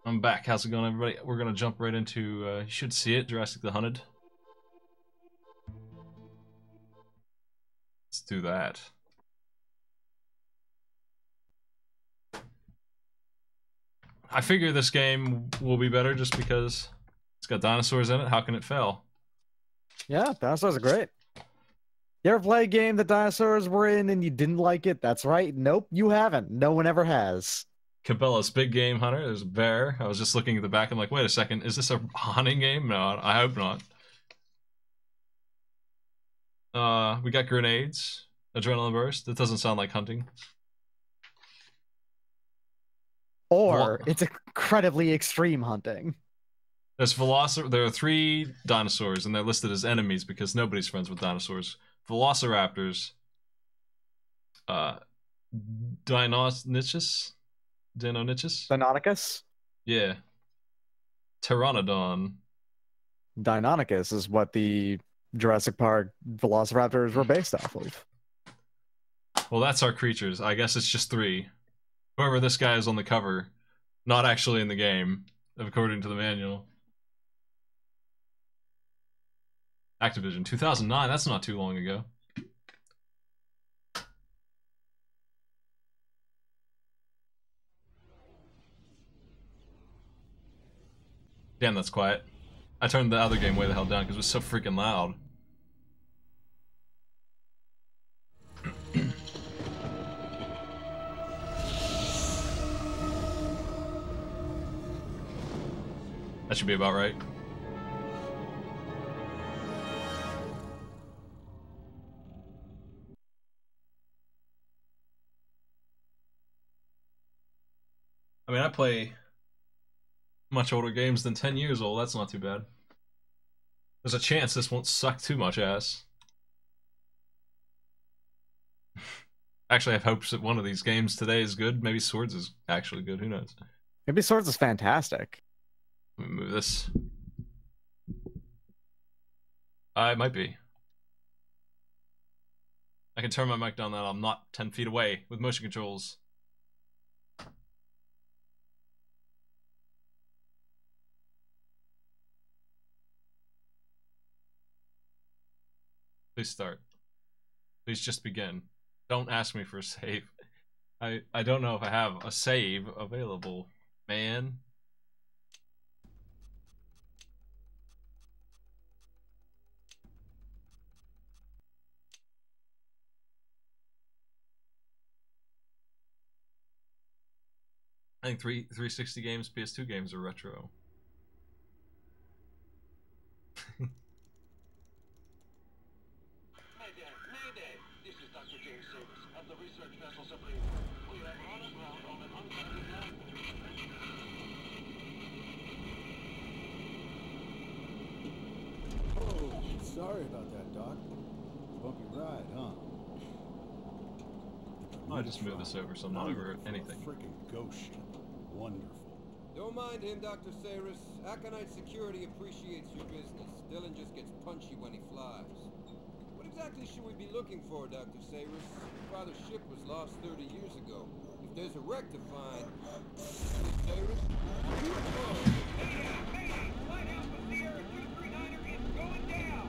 I'm back. How's it going, everybody? We're gonna jump right into, you should see it, Jurassic the Hunted. Let's do that. I figure this game will be better just because it's got dinosaurs in it. How can it fail? Yeah, dinosaurs are great. You ever play a game that dinosaurs were in and you didn't like it? That's right. Nope, you haven't. No one ever has. Cabela's Big Game Hunter. There's a bear. I was just looking at the back. I'm like, wait a second. Is this a hunting game? No, I hope not. We got grenades. Adrenaline burst. That doesn't sound like hunting. Or it's incredibly extreme hunting. There's Velocir. There are 3 dinosaurs, and they're listed as enemies because nobody's friends with dinosaurs. Velociraptors. Deinonychus? Deinonychus? Deinonychus? Yeah. Pteranodon. Deinonychus is what the Jurassic Park velociraptors were based off of. Well, that's our creatures. I guess it's just 3. Whoever this guy is on the cover, not actually in the game, according to the manual. Activision, 2009. That's not too long ago. Damn, that's quiet. I turned the other game way the hell down because it was so freaking loud. That should be about right. I mean, I play much older games than 10 years old. That's not too bad. There's a chance this won't suck too much ass. Actually, I have hopes that one of these games today is good. Maybe Swords is actually good. Who knows? Maybe Swords is fantastic. Let me move this. It might be. I can turn my mic down now. I'm not 10 feet away with motion controls. Please start. Please just begin. Don't ask me for a save. I don't know if I have a save available, man. I think 360 games, PS2 games are retro. Mayday! This is Dr. James Savers of the research vessel Supreme. We are on the ground on an uncharted map. Oh, sorry about that, Doc. Bumpy ride, huh? I'll just move this over so I'm not over anything. Freaking ghost ship. Wonderful. Don't mind him, Dr. Sayris. Aconite Security appreciates your business. Dylan just gets punchy when he flies. What exactly should we be looking for, Dr. Sayris? Your father's ship was lost 30 years ago. If there's a wreck to find... Sayris? Flight Alpha Sierra 239er is going down!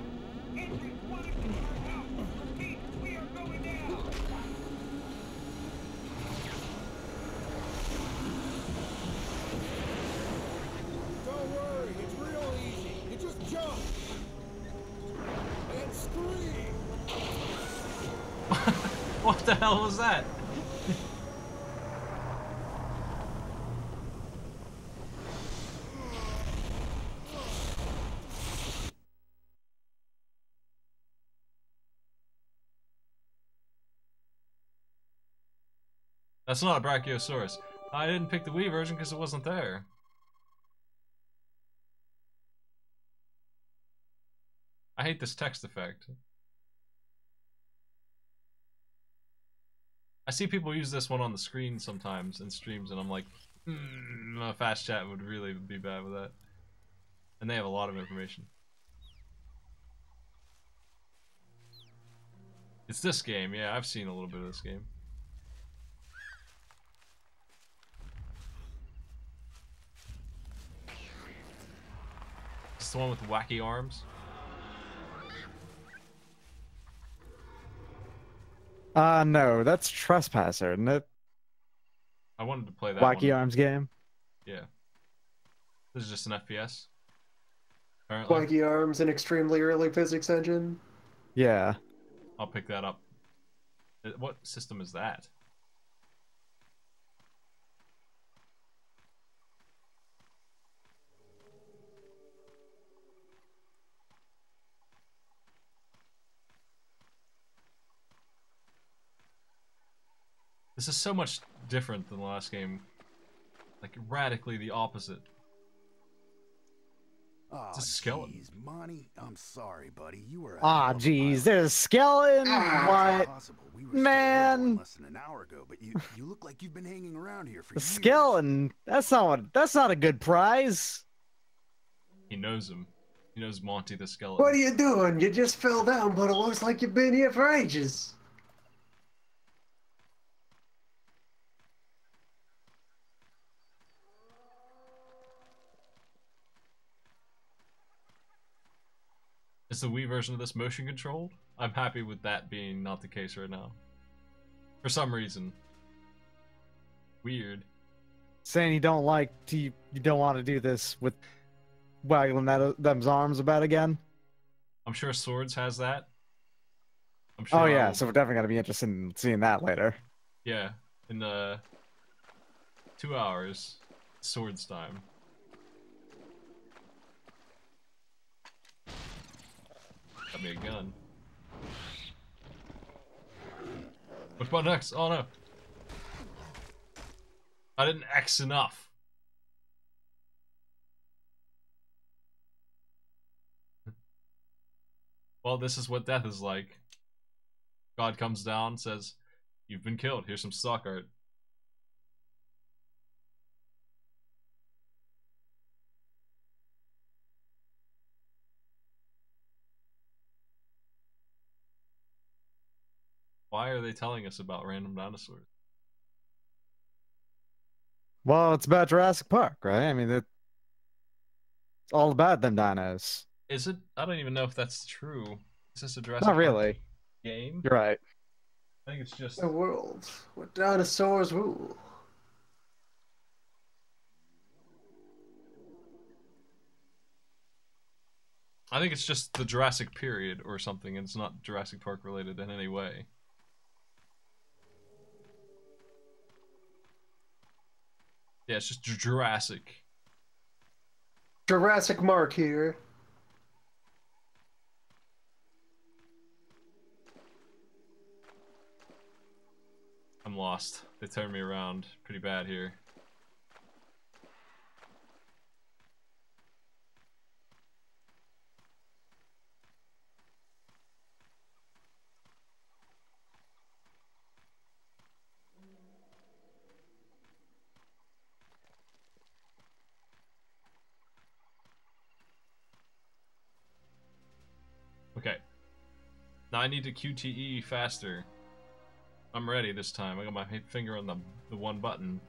Engine 1 and 2 are out! Repeat, we are going down! Don't worry, it's real easy. You just jump and scream. What the hell was that? That's not a Brachiosaurus. I didn't pick the Wii version because it wasn't there. I hate this text effect. I see people use this one on the screen sometimes in streams, and I'm like, a fast chat would really be bad with that. And they have a lot of information. It's this game, yeah, I've seen a little bit of this game. the one with wacky arms? No, that's Trespasser, isn't it? I wanted to play that Wacky one. Arms game. Yeah. This is just an FPS. Apparently. Wacky Arms, an extremely early physics engine. Yeah. I'll pick that up. What system is that? This is so much different than the last game. Like, radically the opposite. Oh, It's a skeleton. geez, Monty, I'm sorry, buddy. You were. Ah, jeez, there's a skeleton. What? We were Man. still less than an hour ago, but you look like you've been hanging around here for The years. skeleton. That's not a good prize. He knows him. He knows Monty the skeleton. What are you doing? You just fell down, but it looks like you've been here for ages. Is the Wii version of this motion controlled? I'm happy with that being not the case right now. For some reason. Weird. Saying you don't want to do this with waggling them's arms about again. I'm sure Swords has that. I'm sure. Oh yeah, so we're definitely gonna be interested in seeing that later. Yeah, in 2 hours, Swords time. Got me a gun. Which button X? Oh no. I didn't X enough. Well, this is what death is like. God comes down, says, "You've been killed. Here's some stock art." Why are they telling us about random dinosaurs? Well, it's about Jurassic Park, right? I mean, it's all about them dinos. Is it? I don't even know if that's true. Is this a Jurassic Not Park really. game? You're right. I think it's just. A world where dinosaurs rule. I think it's just the Jurassic period or something, and it's not Jurassic Park related in any way. Yeah, it's just Jurassic. Jurassic Mark here. I'm lost. They turned me around pretty bad here. Okay. Now I need to QTE faster. I'm ready this time. I got my finger on the one button.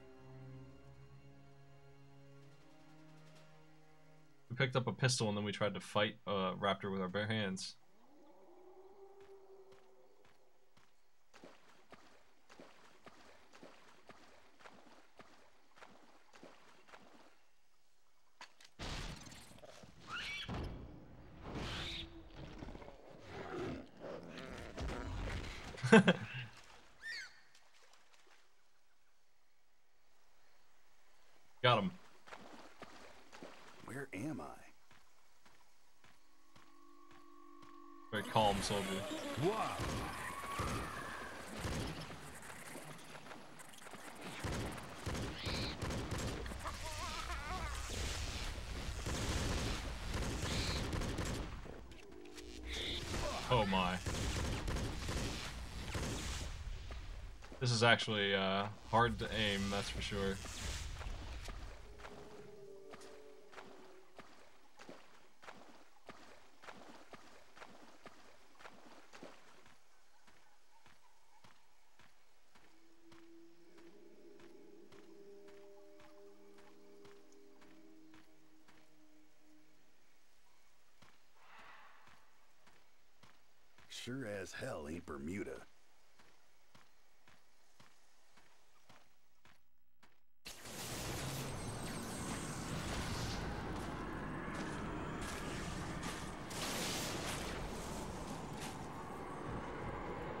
We picked up a pistol and then we tried to fight a raptor with our bare hands. Got him. Where am I? Very calm soldier. Wow. Oh my. This is actually hard to aim, that's for sure. Sure as hell ain't Bermuda.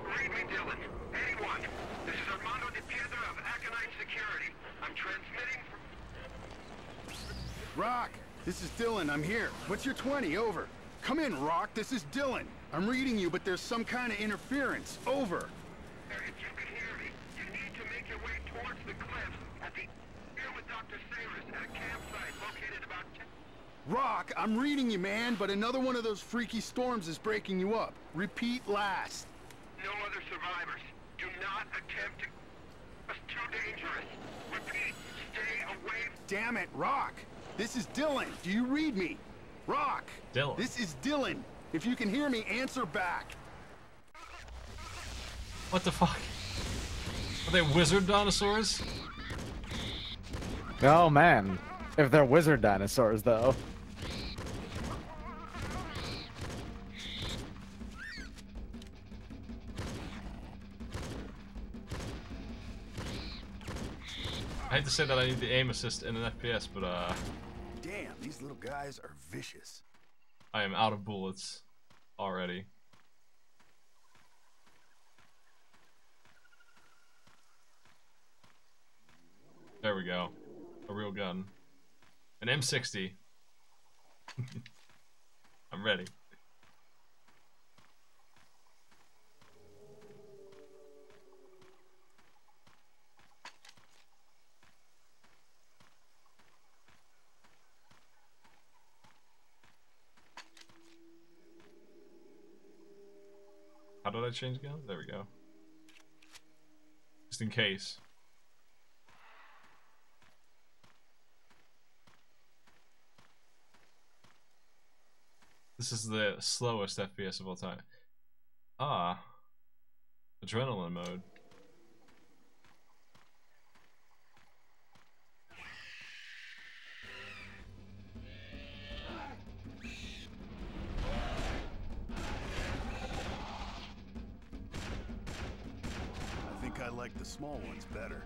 Read me, Dylan. Anyone. This is Armando de Piedra of Aconite Security. I'm transmitting from... Rock, this is Dylan. I'm here. What's your 20? Over. Come in, Rock. This is Dylan. I'm reading you, but there's some kind of interference. Over. If you can hear me, you need to make your way towards the cliffs at the... Here with Dr. Sayers at a campsite located about... Rock, I'm reading you, man, but another one of those freaky storms is breaking you up. Repeat last. No other survivors. Do not attempt to... It's too dangerous. Repeat, stay away... Damn it, Rock. This is Dylan. Do you read me? Rock. Dylan. This is Dylan. If you can hear me, answer back. What the fuck? Are they wizard dinosaurs? Oh man, if they're wizard dinosaurs though. I hate to say that I need the aim assist in an FPS, but Damn, these little guys are vicious. I am out of bullets already. There we go. A real gun. An M60. I'm ready. How did I change guns? There we go. Just in case. This is the slowest FPS of all time. Ah. Adrenaline mode. I think I like the small ones better.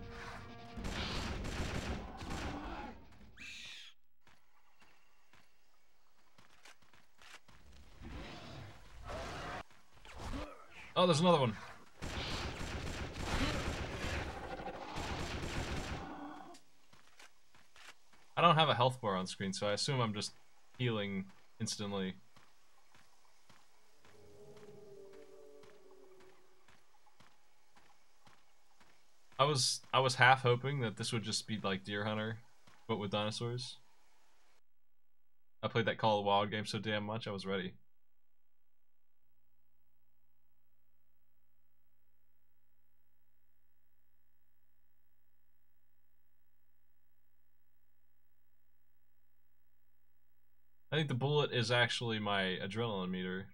Oh, there's another one. I don't have a health bar on screen, so I assume I'm just healing instantly. I was half hoping that this would just be like Deer Hunter, but with dinosaurs. I played that Call of the Wild game so damn much, I was ready. I think the bullet is actually my adrenaline meter.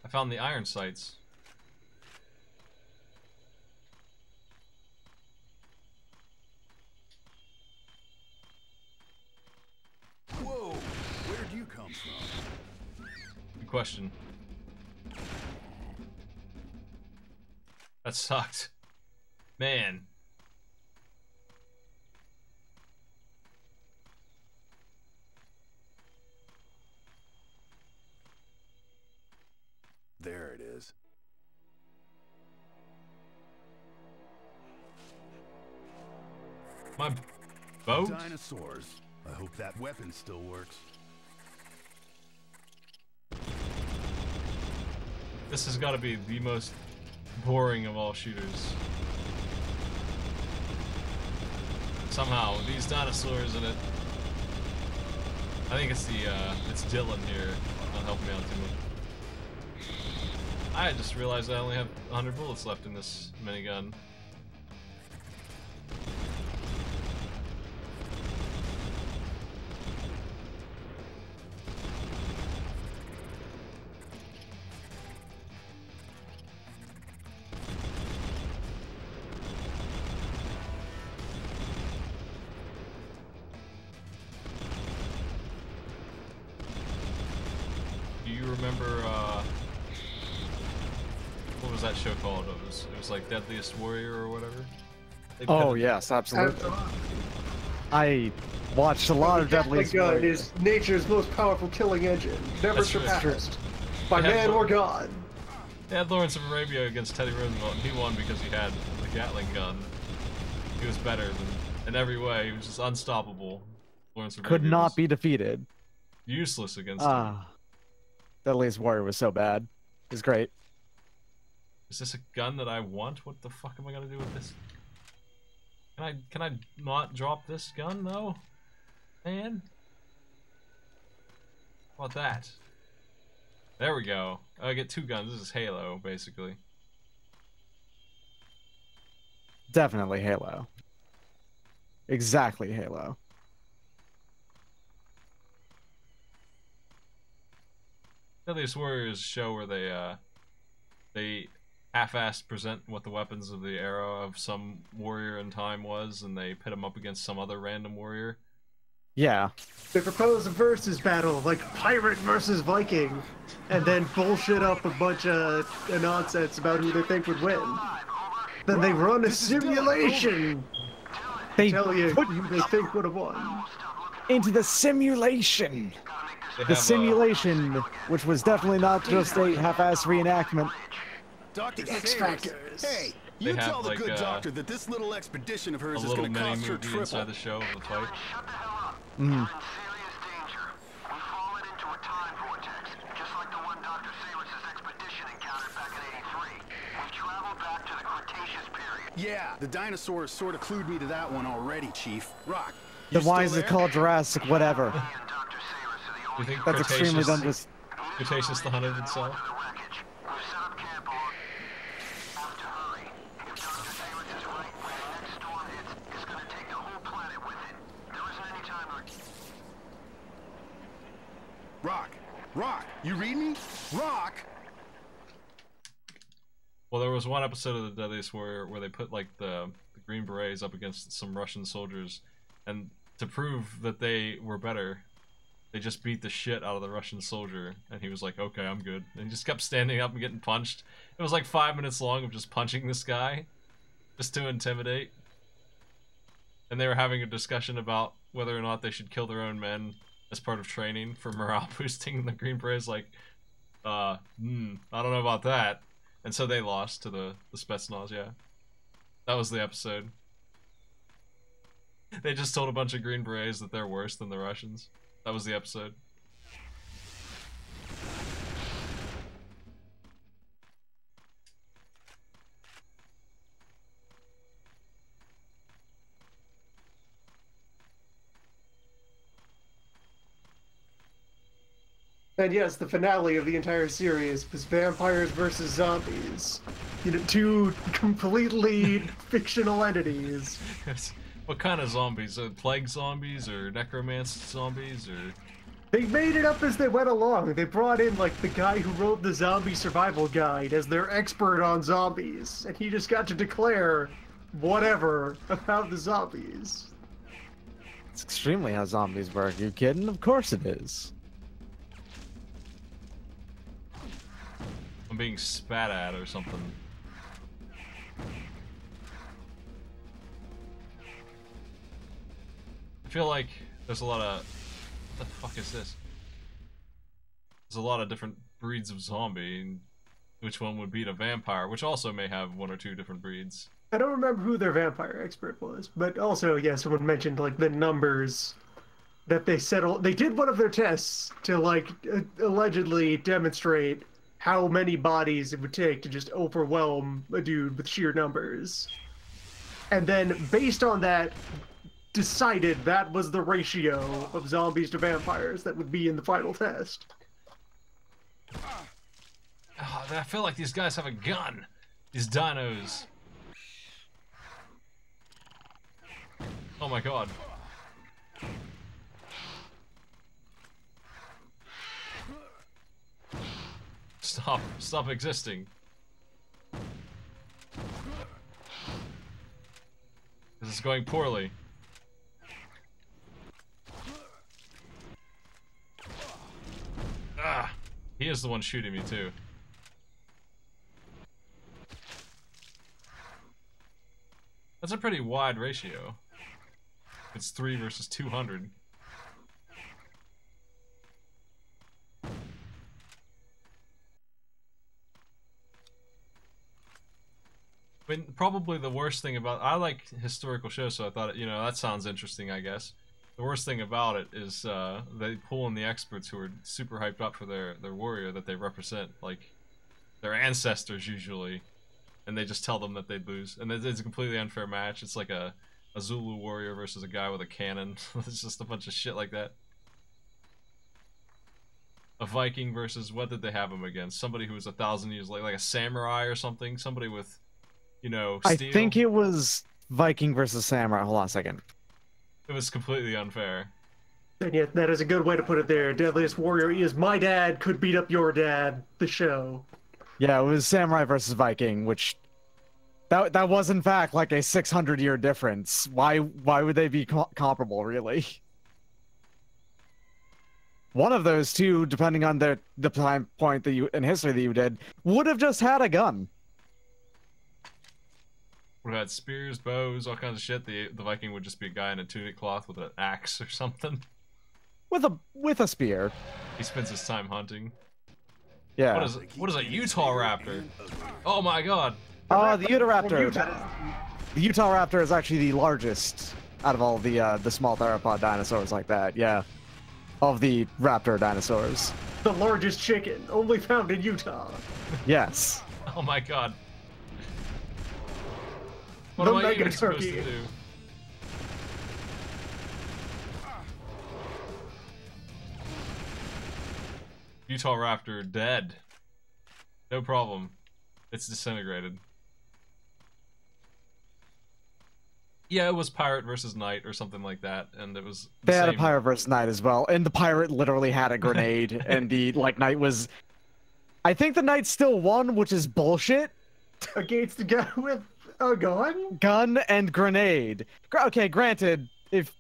I found the iron sights. Whoa, where'd you come from? Good question. That sucked. Man. There it is. My boat? Dinosaurs. I hope that weapon still works. This has got to be the most boring of all shooters. Somehow, with these dinosaurs in it. I think it's it's Dylan here. Not helping me out too much. I just realized I only have 100 bullets left in this minigun. remember what was that show called? It was like Deadliest Warrior or whatever. They Oh pitted- yes, absolutely. I watched a lot of Deadliest gun Warrior. is nature's most powerful killing engine, never That's true. surpassed by They had man one- or god. They had Lawrence of Arabia against Teddy Roosevelt, and he won because he had the Gatling gun. He was better than in every way. He was just unstoppable. Lawrence of Could Arabia not was be defeated. useless against him. Ah, Deadliest Warrior was so bad. It was great. Is this a gun that I want? What the fuck am I gonna do with this? Can I not drop this gun though? Man? How about that? There we go. I get 2 guns. This is Halo, basically. Definitely Halo. Exactly Halo. Deadliest Warrior is a show where they half-assed present what the weapons of the era of some warrior in time was, and they pit him up against some other random warrior. Yeah. They propose a versus battle, like pirate versus Viking, and then bullshit up a bunch of nonsense about who they think would win. Then they run a simulation. They Tell you put who they think would have won. into the simulation. They The have, simulation, which was definitely not just a half-ass reenactment. Dr. X Sayers, Factors. hey, They you have, tell the like, good doctor that this little expedition of a hers is little going to mini cost her movie triple. inside the show of the fight. Mm. Yeah, the dinosaurs sort of clued me to that one already, Chief. Rock, Then you why still is it there? called Jurassic? Whatever. You think That's extremely dumb. Just Cretaceous the hunted itself? Rock, you read me? Rock! Well, there was one episode of the Deadliest Warrior where they put like the Green Berets up against some Russian soldiers, and to prove that they were better, they just beat the shit out of the Russian soldier, and he was like, "Okay, I'm good," and he just kept standing up and getting punched. It was like 5 minutes long of just punching this guy, just to intimidate. And they were having a discussion about whether or not they should kill their own men as part of training for morale boosting. And the Green Berets like, I don't know about that. And so they lost to the Spetsnaz, yeah. That was the episode. They just told a bunch of Green Berets that they're worse than the Russians. That was the episode. And yes, the finale of the entire series was vampires versus zombies. You know, 2 completely fictional entities. What kind of zombies? Plague zombies or necromancer zombies or? They made it up as they went along. They brought in like the guy who wrote the zombie survival guide as their expert on zombies, and he just got to declare whatever about the zombies. it's extremely how zombies work. You kidding? Of course it is. I'm being spat at or something. I feel like there's a lot of... What the fuck is this? There's a lot of different breeds of zombie, and which one would beat a vampire, which also may have 1 or 2 different breeds. I don't remember who their vampire expert was, but also, yeah, someone mentioned like the numbers that they settled. They did one of their tests to like allegedly demonstrate how many bodies it would take to just overwhelm a dude with sheer numbers. And then, based on that, decided that was the ratio of zombies to vampires that would be in the final test. Oh, I feel like these guys have a gun. These dinos. Oh my god. Stop existing. This is going poorly. He is the one shooting me too. That's a pretty wide ratio. It's 3 versus 200. I mean, probably the worst thing about... I like historical shows, so I thought, you know, that sounds interesting, I guess. The worst thing about it is they pull in the experts who are super hyped up for their warrior that they represent, like, their ancestors usually, and they just tell them that they'd lose. And it's a completely unfair match. It's like a Zulu warrior versus a guy with a cannon. It's just a bunch of shit like that. A Viking versus... what did they have him against? Somebody who was 1,000 years late, like a samurai or something? Somebody with... you know, steel. I think it was Viking versus Samurai. Hold on a second. It was completely unfair. And yet, that is a good way to put it there. Deadliest Warrior is My Dad Could Beat Up Your Dad, the show. Yeah, it was Samurai versus Viking, which that was in fact like a 600-year difference. Why would they be comparable, really? One of those two, depending on the time point that you in history that you did, would have just had a gun. Would have had spears, bows, all kinds of shit. The Viking would just be a guy in a tunic cloth with an axe or something. With a spear. He spends his time hunting. Yeah. What is a Utah raptor? Oh my god. Oh, the Utahraptor. The Utah Raptor is actually the largest out of all the small theropod dinosaurs like that. Yeah. Of the raptor dinosaurs. The largest chicken, only found in Utah. Yes. Oh my god. What The am I mega even supposed turkey. to do? Utah Raptor dead. No problem. It's disintegrated. Yeah, it was pirate versus knight or something like that, and it was the They had a same- pirate versus knight as well, and the pirate literally had a grenade, and the knight was. I think the knight still won, which is bullshit. Against the guy with a gun? Gun and grenade. Okay, granted, if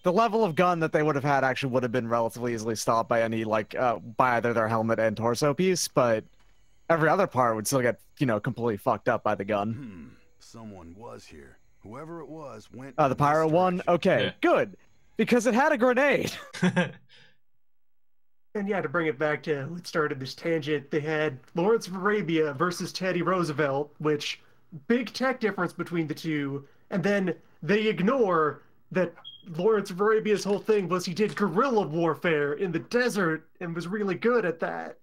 the level of gun that they would have had actually would have been relatively easily stopped by any by either their helmet and torso piece, but every other part would still get completely fucked up by the gun. Someone was here. Whoever it was went. The pirate one. Okay, Yeah. good, because it had a grenade. And yeah, to bring it back to what started this tangent, they had Lawrence of Arabia versus Teddy Roosevelt, which big tech difference between the two, and then they ignore that Lawrence of Arabia's whole thing was he did guerrilla warfare in the desert and was really good at that.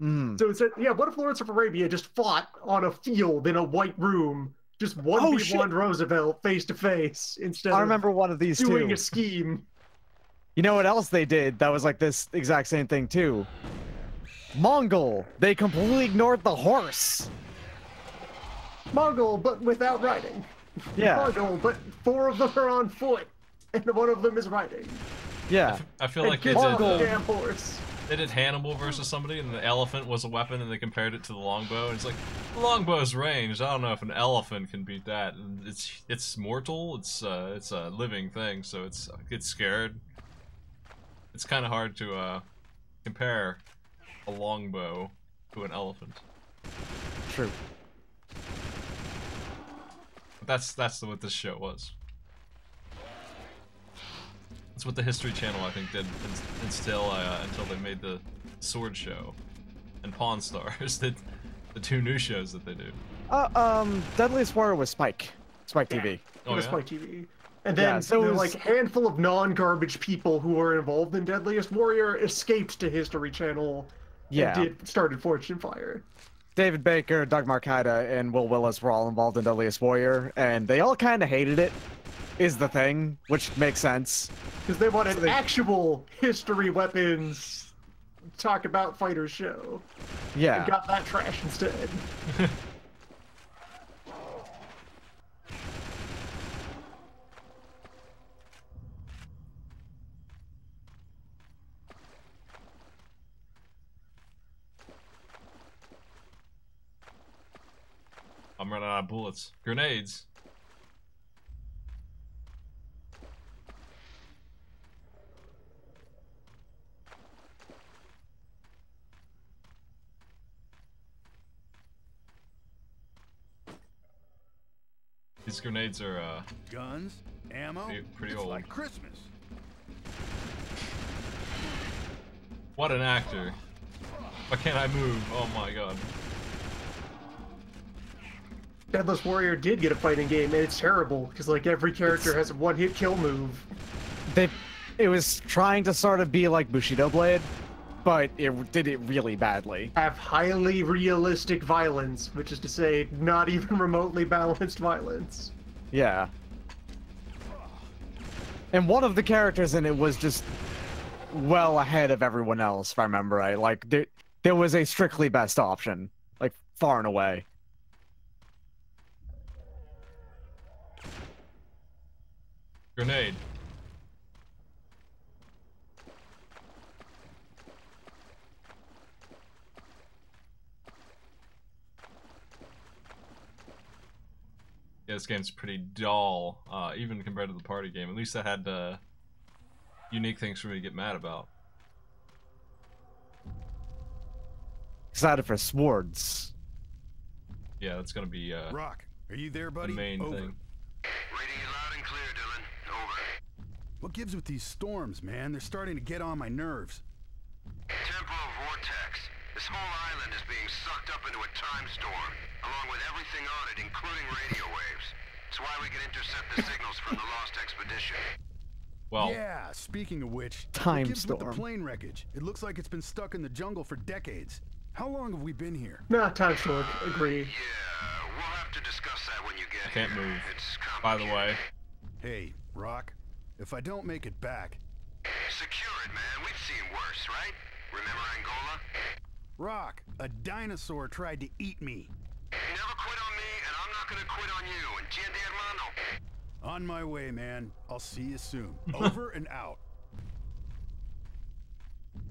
So it's yeah, what if Lawrence of Arabia just fought on a field in a white room, just 1v1 Roosevelt face to face instead I of remember one of these doing too. a scheme? You know what else they did that was like this exact same thing too? Mongol. They completely ignored the horse. Mongol, but without riding. Yeah. Mongol, but 4 of them are on foot, and 1 of them is riding. Yeah. I feel And like they kill did, the damn horse. they did Hannibal versus somebody, and the elephant was a weapon, and they compared it to the longbow. And it's like, the longbow's ranged. I don't know if an elephant can beat that. And it's mortal. It's a living thing, so it's scared. It's kind of hard to compare a longbow to an elephant. True. But that's what this show was. That's what the History Channel, I think, did instill until they made the Sword Show and Pawn Stars, the 2 new shows that they do. Deadliest Warrior was Spike TV. It Oh, was yeah? Spike TV. And then Yeah, so the it was- like handful of non-garbage people who were involved in Deadliest Warrior escaped to History Channel Yeah. and started Fortune Fire. David Baker, Doug Marcaida, and Will Willis were all involved in Deadliest Warrior, and they all kind of hated it, is the thing, which makes sense. Because they wanted So they- actual history weapons talk about fighters show. Yeah. And got that trash instead. I'm running out of bullets. Grenades. These grenades are Guns, ammo. pretty it's old. like Christmas. What an actor. Why can't I move? Oh my god. Deadless Warrior did get a fighting game, and it's terrible because like every character has a one-hit kill move. It was trying to sort of be like Bushido Blade, but it did it really badly. Have highly realistic violence, which is to say, not even remotely balanced violence. Yeah. And one of the characters in it was just well ahead of everyone else, if I remember right. Like, there was a strictly best option, like, far and away. Grenade. Yeah, this game's pretty dull, even compared to the party game. At least that had unique things for me to get mad about. Excited for swords. Yeah, that's gonna be Rock, are you there, the buddy? main Over. thing. Reading you loud and clear, Dylan. Over. What gives with these storms, man? They're starting to get on my nerves. Temporal vortex. This whole island is being sucked up into a time storm, along with everything on it, including radio waves. It's why we can intercept the signals from the lost expedition. Well, Yeah, speaking of which, Time what gives with storm. the plane wreckage? It looks like it's been stuck in the jungle for decades. How long have we been here? Nah, time short. Agree. Yeah, we'll have to discuss that when you get I can't here. move. It's By the complicated. way, Hey, Rock, if I don't make it back... Secure it, man. We've seen worse, right? Remember Angola? Rock, a dinosaur tried to eat me. Never quit on me, and I'm not gonna quit on you. Entiende, hermano? On my way, man. I'll see you soon. Over and out.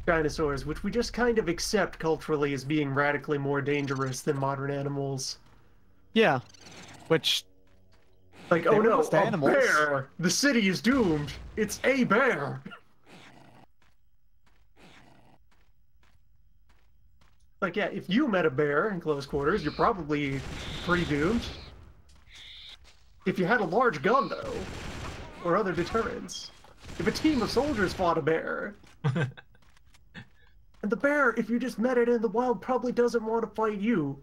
Dinosaurs, which we just kind of accept culturally as being radically more dangerous than modern animals. Yeah. Which, Like, They oh were no, just a animals. bear! The city is doomed! It's a bear! Like, yeah, if you met a bear in close quarters, you're probably pretty doomed. If you had a large gun, though, or other deterrents. If a team of soldiers fought a bear. And the bear, if you just met it in the wild, probably doesn't want to fight you.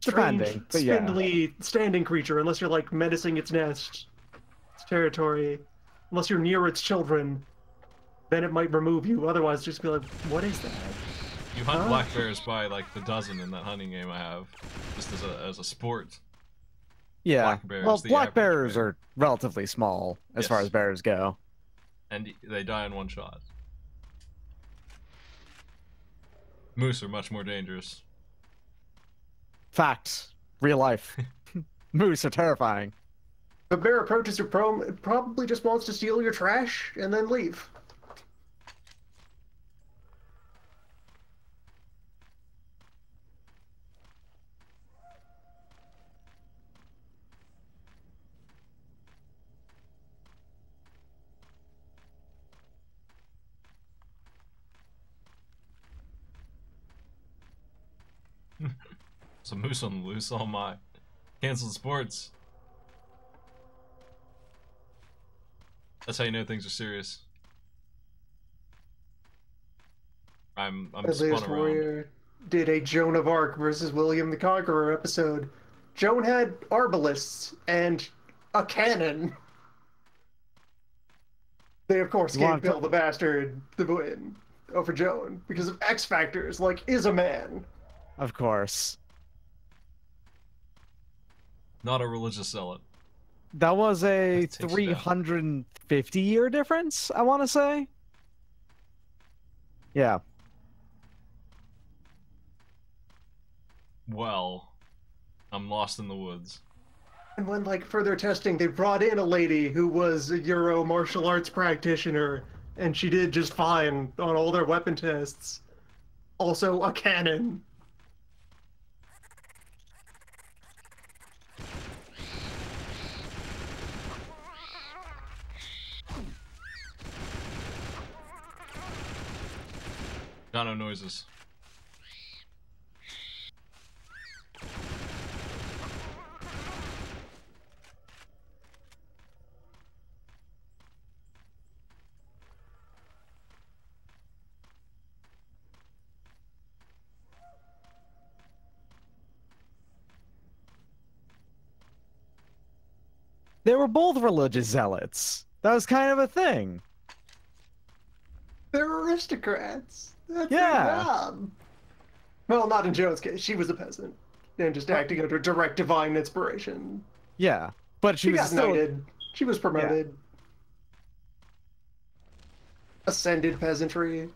Strange, depending, but yeah. spindly, standing creature, unless you're, like, menacing its nest, its territory. Unless you're near its children, then it might remove you. Otherwise, just be like, what is that? you hunt black bears by like the dozen in that hunting game I have, just as a sport. yeah. Black bears, Well, the black average bears bear. are relatively small as far Yes. as bears go. And they die in one shot. Moose are much more dangerous. Fact. Real life. Moose are terrifying. The bear approaches your prom, it probably just wants to steal your trash and then leave. It's a moose on the loose. Oh my. Canceled sports. That's how you know things are serious. I'm Deadliest spun around. Warrior did a Joan of Arc versus William the Conqueror episode. Joan had arbalists and a cannon. They, of course, You gave want to- Bill the Bastard the win over Joan because of X factors like is a man. Of course. Not a religious zealot. That was a That takes it down. 350-year difference, I want to say. Yeah. Well, I'm lost in the woods. And when, like, further testing, they brought in a lady who was a Euro martial arts practitioner, and she did just fine on all their weapon tests. Also, a cannon. Got no noises. They were both religious zealots. That was kind of a thing. They're aristocrats. That's Yeah. their job. Well, not in Joan's case. She was a peasant. And just acting under direct divine inspiration. Yeah. But She was got still... knighted. She was promoted. Ascended peasantry.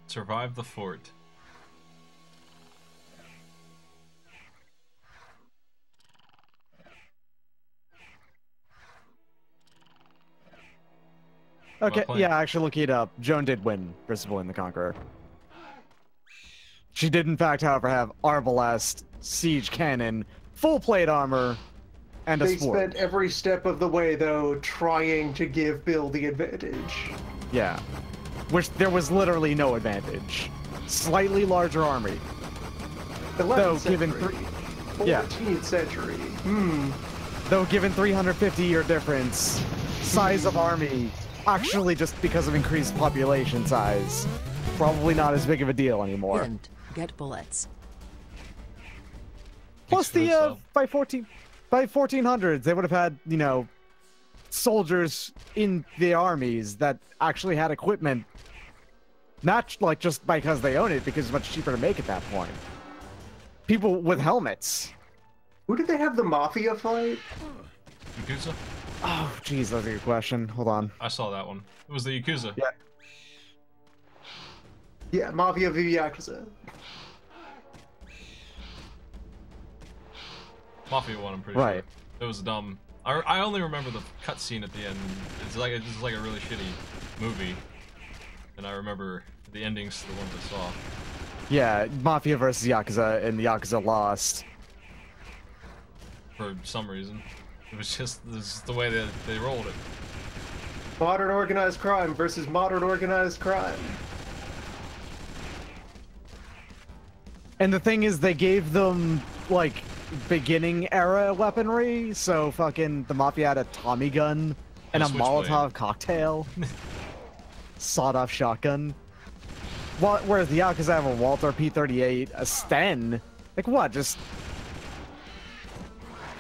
Survive the fort. Okay, yeah, actually looking it up, Joan did win versus William the Conqueror. She did, in fact, however, have arbalest, siege cannon, full plate armor, and a They sword. spent every step of the way, though, trying to give Bill the advantage. Yeah. Which there was literally no advantage. Slightly larger army. 11th Though, century. given 14th century. Though given 350-year difference, size of army, actually just because of increased population size, probably not as big of a deal anymore. And get bullets. Plus the by 1400s they would have had, you know, soldiers in the armies that actually had equipment, not like just because they own it, because it's much cheaper to make at that point. People with helmets. Who did they have the mafia fight? Yakuza? Oh, jeez, that's a good question. Hold on. I saw that one. It was the Yakuza. Yeah. Yeah, Mafia v Yakuza. Mafia one, I'm pretty Right. sure. It was dumb. I only remember the cutscene at the end. It's like a really shitty movie, and I remember the endings to the ones I saw. Yeah, Mafia versus Yakuza, and Yakuza lost. For some reason, it was just this is the way that they rolled it. Modern organized crime versus modern organized crime. And the thing is, they gave them, like, beginning era weaponry, so fucking the Mafia had a Tommy gun and a Switchblade. Molotov cocktail. Sawed-off shotgun. Whereas the Yakuza have a Walther P38, a Sten. Like, what? Just...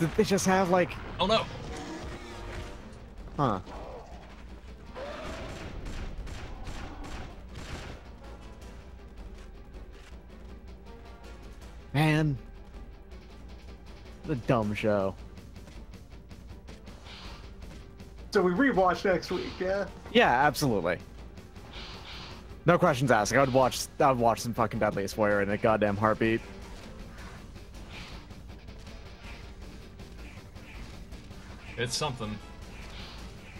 Did they just have, like... Oh no! Huh. Man. The dumb show. So we rewatch next week, yeah? Yeah, absolutely. No questions asked. I'd watch some fucking Deadliest Warrior in a goddamn heartbeat. It's something.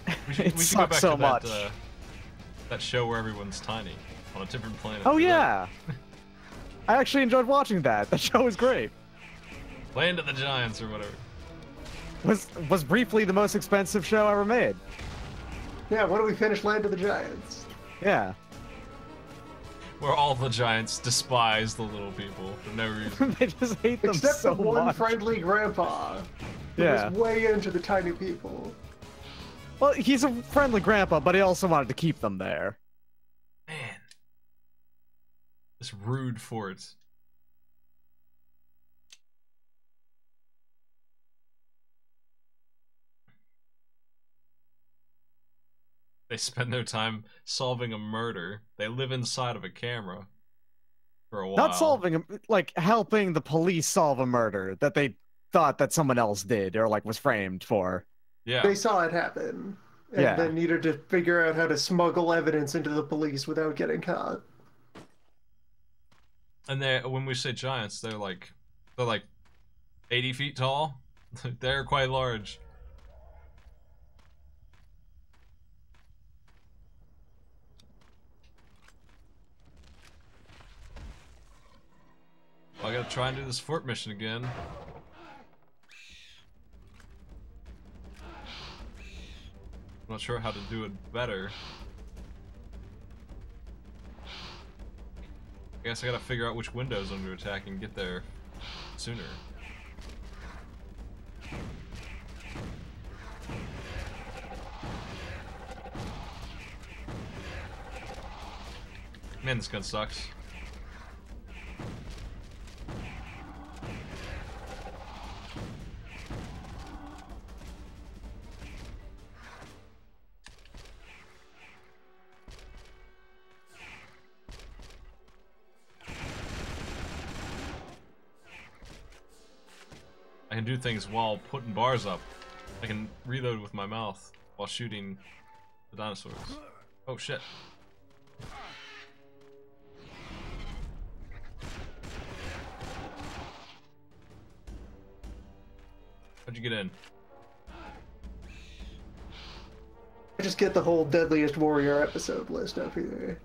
We It should go sucks back so to much. that show where everyone's tiny on a different planet. Oh yeah. I actually enjoyed watching that. That show was great. Land of the Giants or whatever. Was briefly the most expensive show ever made. Yeah, when do we finish Land of the Giants? Yeah. Where all the giants despise the little people for no reason. They just hate them Except so for one much. friendly grandpa. Who Yeah. was way into the tiny people. Well, he's a friendly grandpa, but he also wanted to keep them there. Man. This rude fort. They spend their time solving a murder. They live inside of a camera for a while. Not solving, like helping the police solve a murder that they thought that someone else did or like was framed for. Yeah. They saw it happen. And Yeah. then needed to figure out how to smuggle evidence into the police without getting caught. And when we say giants, they're like 80 feet tall. They're quite large. Well, I gotta try and do this fort mission again. I'm not sure how to do it better. I guess I gotta figure out which windows I'm gonna attack and get there sooner. Man, this gun sucks. I can do things while putting bars up. I can reload with my mouth while shooting the dinosaurs. Oh shit. How'd you get in? I just get the whole Deadliest Warrior episode list up here.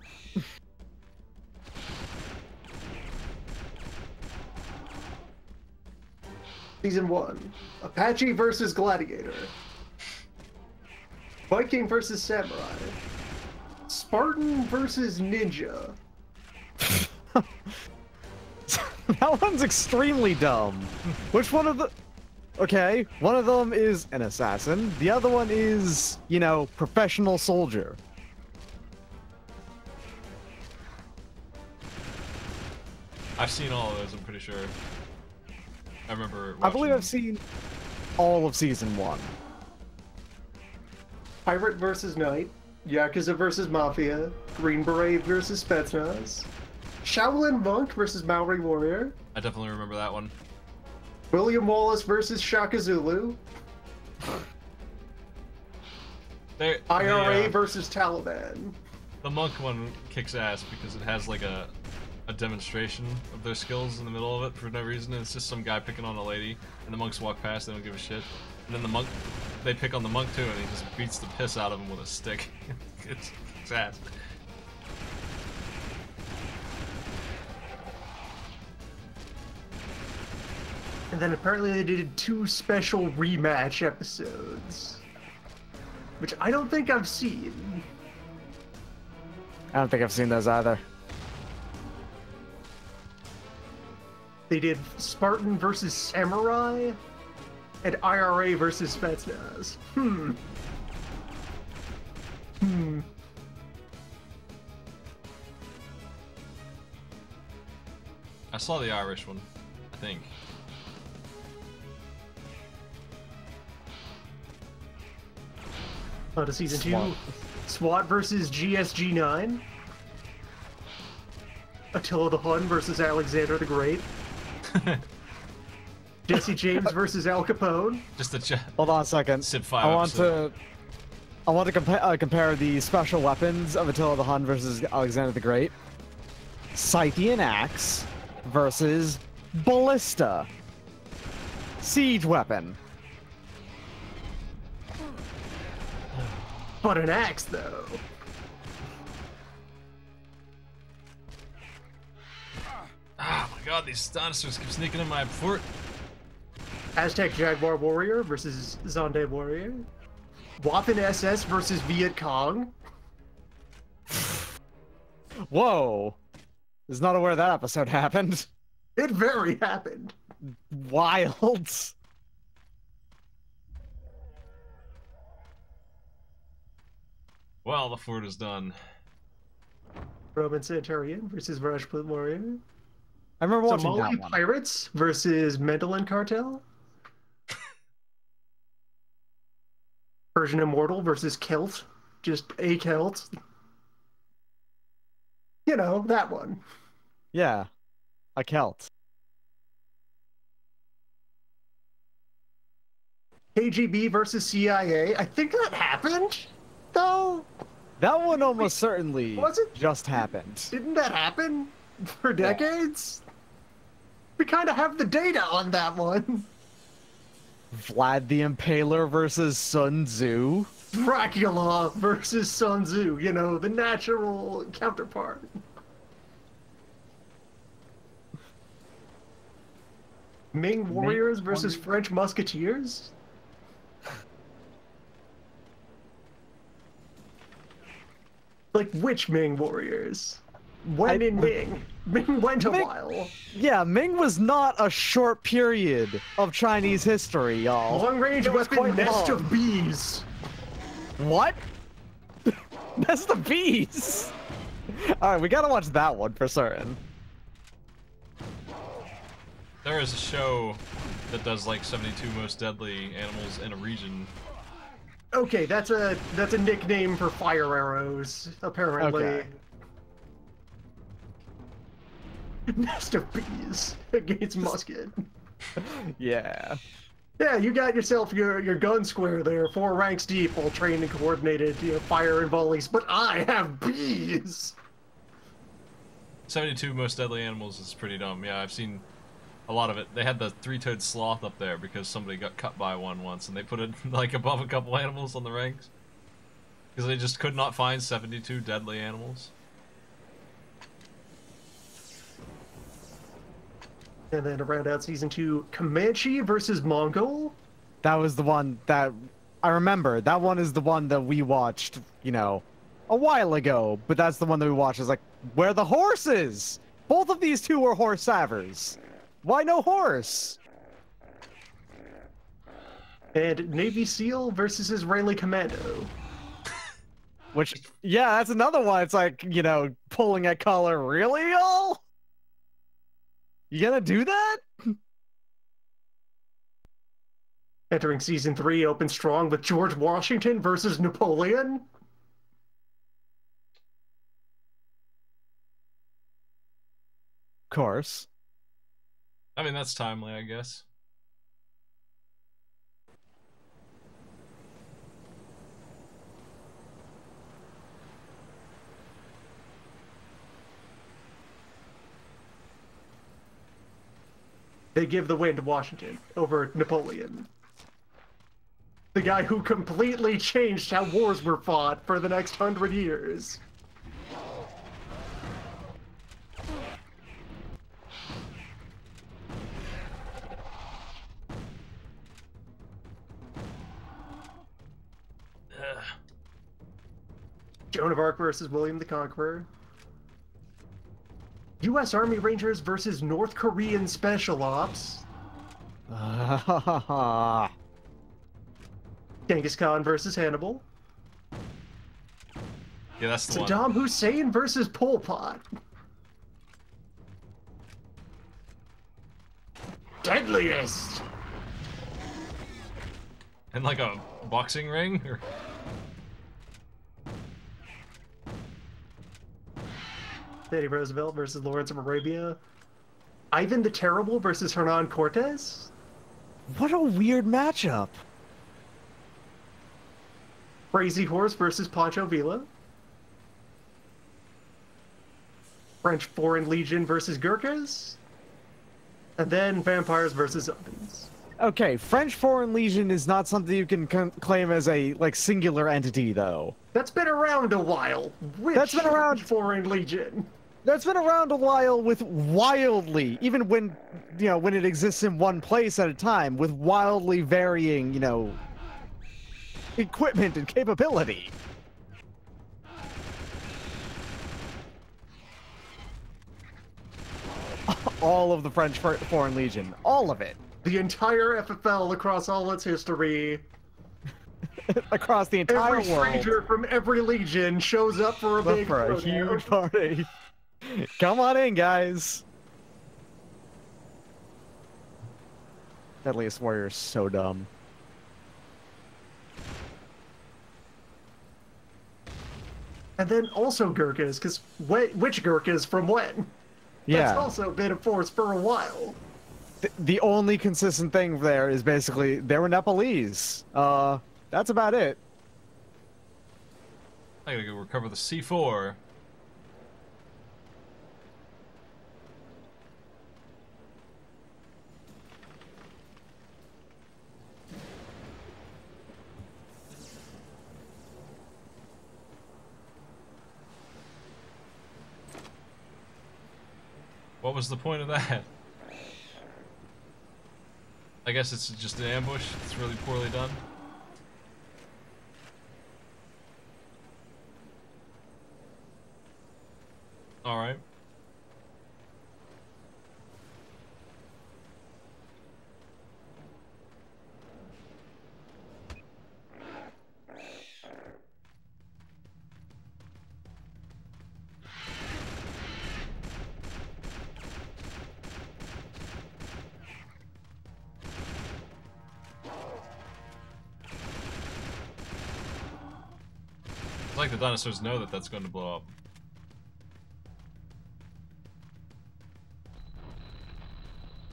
Season 1. Apache versus Gladiator. Viking versus Samurai. Spartan versus Ninja. That one's extremely dumb. Which one of the... Okay, one of them is an assassin. The other one is, you know, professional soldier. I've seen all of those, I'm pretty sure. I remember I believe watching- I've seen all of season 1. Pirate versus Knight. Yakuza versus Mafia. Green Beret versus Spetsnaz. Shaolin Monk versus Maori Warrior. I definitely remember that one. William Wallace versus Shaka Zulu. IRA versus Taliban. The monk one kicks ass because it has like a demonstration of their skills in the middle of it for no reason. And it's just some guy picking on a lady, and the monks walk past, they don't give a shit. And then the monk, they pick on the monk too, and he just beats the piss out of him with a stick. It's ass. And then apparently they did 2 special rematch episodes. Which I don't think I've seen. I don't think I've seen those either. They did Spartan versus Samurai and IRA versus Spetsnaz. I saw the Irish one, I think. On to season SWAT. 2. SWAT versus GSG-9. Attila the Hun versus Alexander the Great. Jesse James versus Al Capone. Just the Hold on a second. Civ 5 I want episode. to compare the special weapons of Attila the Hun versus Alexander the Great. Scythian axe versus ballista. Siege weapon. But an axe, though. Ah, my god, these dinosaurs keep sneaking in my fort. Aztec Jaguar Warrior versus Zonde Warrior. Waffen SS versus Viet Cong. Whoa. Was not aware that episode happened. It very happened. Wild. Well, the fort is done. Roman Centurion versus Rajput Warrior. I remember watching Somali that one. Pirates versus Mendelin Cartel. Persian Immortal versus Celt. Just a Celt. You know, that one. Yeah. A Celt. KGB versus CIA. I think that happened, though. That one almost certainly was it? just happened. Didn't that happen for decades? We kind of have the data on that one. Vlad the Impaler versus Sun Tzu. Dracula versus Sun Tzu, you know, the natural counterpart. Ming Warriors versus French Musketeers? Like, which Ming Warriors? When in Ming? Ming went a while. Yeah, Ming was not a short period of Chinese history, y'all. Long-range It was weapon quite nest long. of bees. What? That's the bees. All right, we gotta watch that one for certain. There is a show that does like 72 most deadly animals in a region. Okay, that's a nickname for fire arrows, apparently. Okay. Nest of bees against musket. Yeah. Yeah, you got yourself your gun square there, 4 ranks deep, all trained and coordinated, fire and volleys, but I have bees! 72 most deadly animals is pretty dumb. Yeah, I've seen a lot of it. They had the 3-toed sloth up there because somebody got cut by one once, and they put it like above a couple animals on the ranks. Because they just could not find 72 deadly animals. And then to round out season 2, Comanche versus Mongol. That was the one that I remember. That one is the one that we watched, a while ago. But that's the one that we watched. Is like, where are the horses? Both of these two were horse savers. Why no horse? And Navy SEAL versus Israeli Commando. Which, yeah, that's another one. It's like, pulling at color. Really, y'all? You gonna do that? Entering season 3, open strong with George Washington versus Napoleon. Of course. I mean, that's timely, I guess. They give the win to Washington over Napoleon. The guy who completely changed how wars were fought for the next 100 years. Joan of Arc versus William the Conqueror. U.S. Army Rangers versus North Korean Special Ops. Genghis Khan versus Hannibal. Yeah, that's the one. Saddam Hussein versus Pol Pot. Deadliest. In like a boxing ring? Or... Teddy Roosevelt versus Lawrence of Arabia. Ivan the Terrible versus Hernan Cortez. What a weird matchup. Crazy Horse versus Pancho Villa. French Foreign Legion versus Gurkhas. And then Vampires versus Zombies. Okay, French Foreign Legion is not something you can claim as a singular entity, though. That's been around a while. That's been around. French Foreign Legion. That's been around a while with wildly, even when, when it exists in one place at a time, with wildly varying, equipment and capability. All of the French Foreign Legion. All of it. The entire FFL across all its history. Across the entire every world. Every stranger from every legion shows up for a huge party. Come on in, guys. Deadliest Warrior is so dumb. And then also Gurkhas, because which Gurkhas from when? Yeah. That's also been in force for a while. The only consistent thing there is basically they were Nepalese. That's about it. I gotta go recover the C4. What was the point of that? I guess it's just an ambush. It's really poorly done. Alright. It's like the dinosaurs know that that's going to blow up.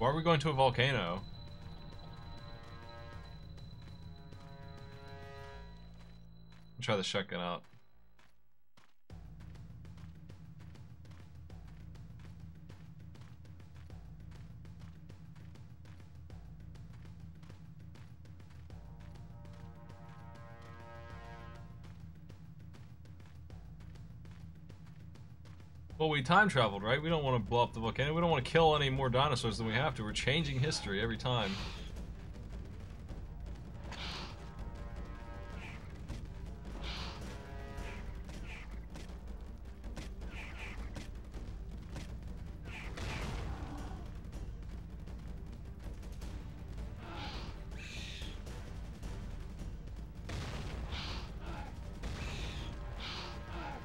Why are we going to a volcano? Try the shotgun out. Well, we time traveled, right? We don't want to blow up the volcano. We don't want to kill any more dinosaurs than we have to. We're changing history every time.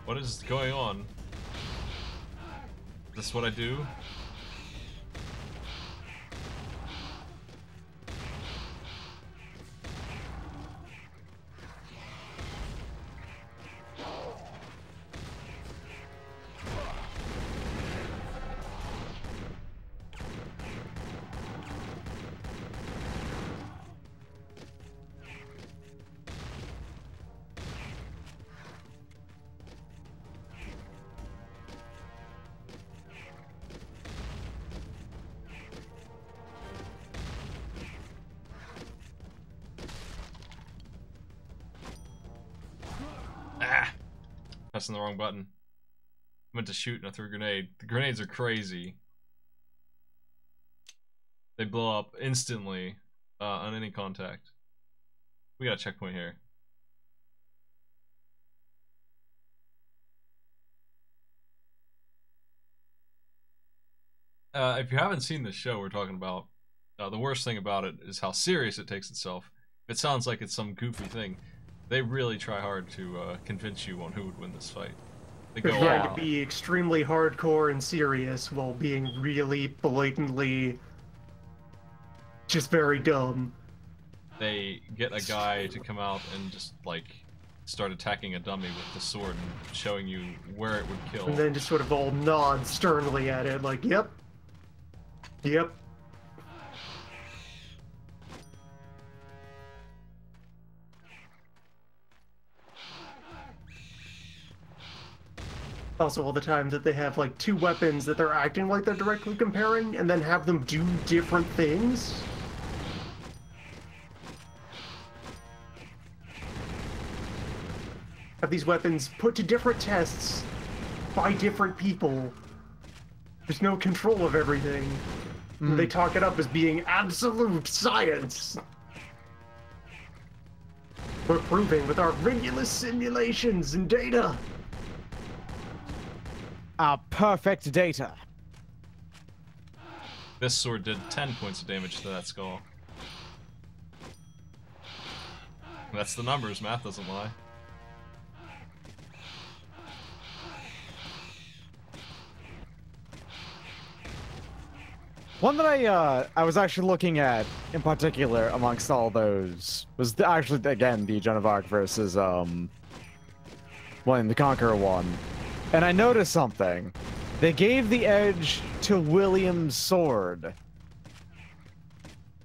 What is going on? Is this what I do? Ah! Pressing the wrong button. I meant to shoot and I threw a grenade. The grenades are crazy. They blow up instantly on any contact. We got a checkpoint here. If you haven't seen this show we're talking about, the worst thing about it is how serious it takes itself. It sounds like it's some goofy thing. They really try hard to convince you on who would win this fight. They They're go trying all to be extremely hardcore and serious while being really blatantly just very dumb. They get a guy to come out and just like start attacking a dummy with the sword and showing you where it would kill. And then just sort of all nod sternly at it, like, yep. Yep. Also, all the time that they have like two weapons that they're acting like they're directly comparing, and then have them do different things. Have these weapons put to different tests by different people. There's no control of everything. They talk it up as being absolute science. We're proving with our rigorous simulations and data. Our perfect data. This sword did 10 points of damage to that skull. That's the numbers, math doesn't lie. One that I was actually looking at in particular amongst all those was actually again the Joan of Arc versus the Conqueror one, and I noticed something. They gave the edge to William's sword,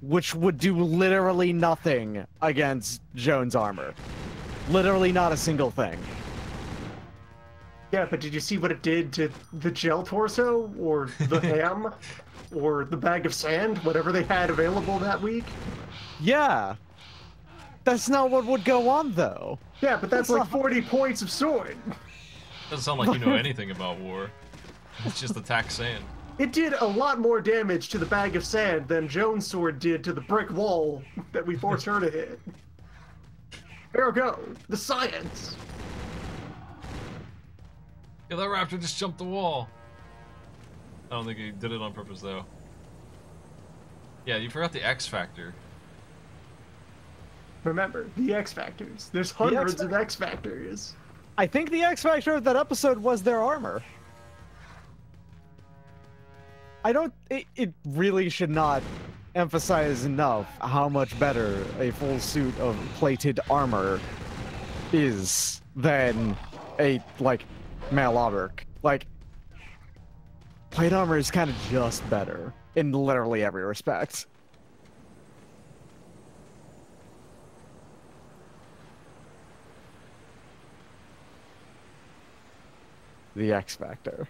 which would do literally nothing against Joan's armor. Literally not a single thing. Yeah, but did you see what it did to the gel torso or the ham? Or the bag of sand, whatever they had available that week. Yeah. That's not what would go on, though. Yeah, but that's like 40 points of sword. Doesn't sound like you know anything about war. It's just attack sand. It did a lot more damage to the bag of sand than Joan's sword did to the brick wall that we forced her to hit. Ergo, the science. Yeah, that raptor just jumped the wall. I don't think he did it on purpose, though. Yeah, you forgot the X Factor. Remember, the X Factors. There's hundreds of X Factors. I think the X Factor of that episode was their armor. I don't... It really should not emphasize enough how much better a full suit of plated armor is than a, like, mail armor. Like, plate armor is kind of just better in literally every respect. The X Factor.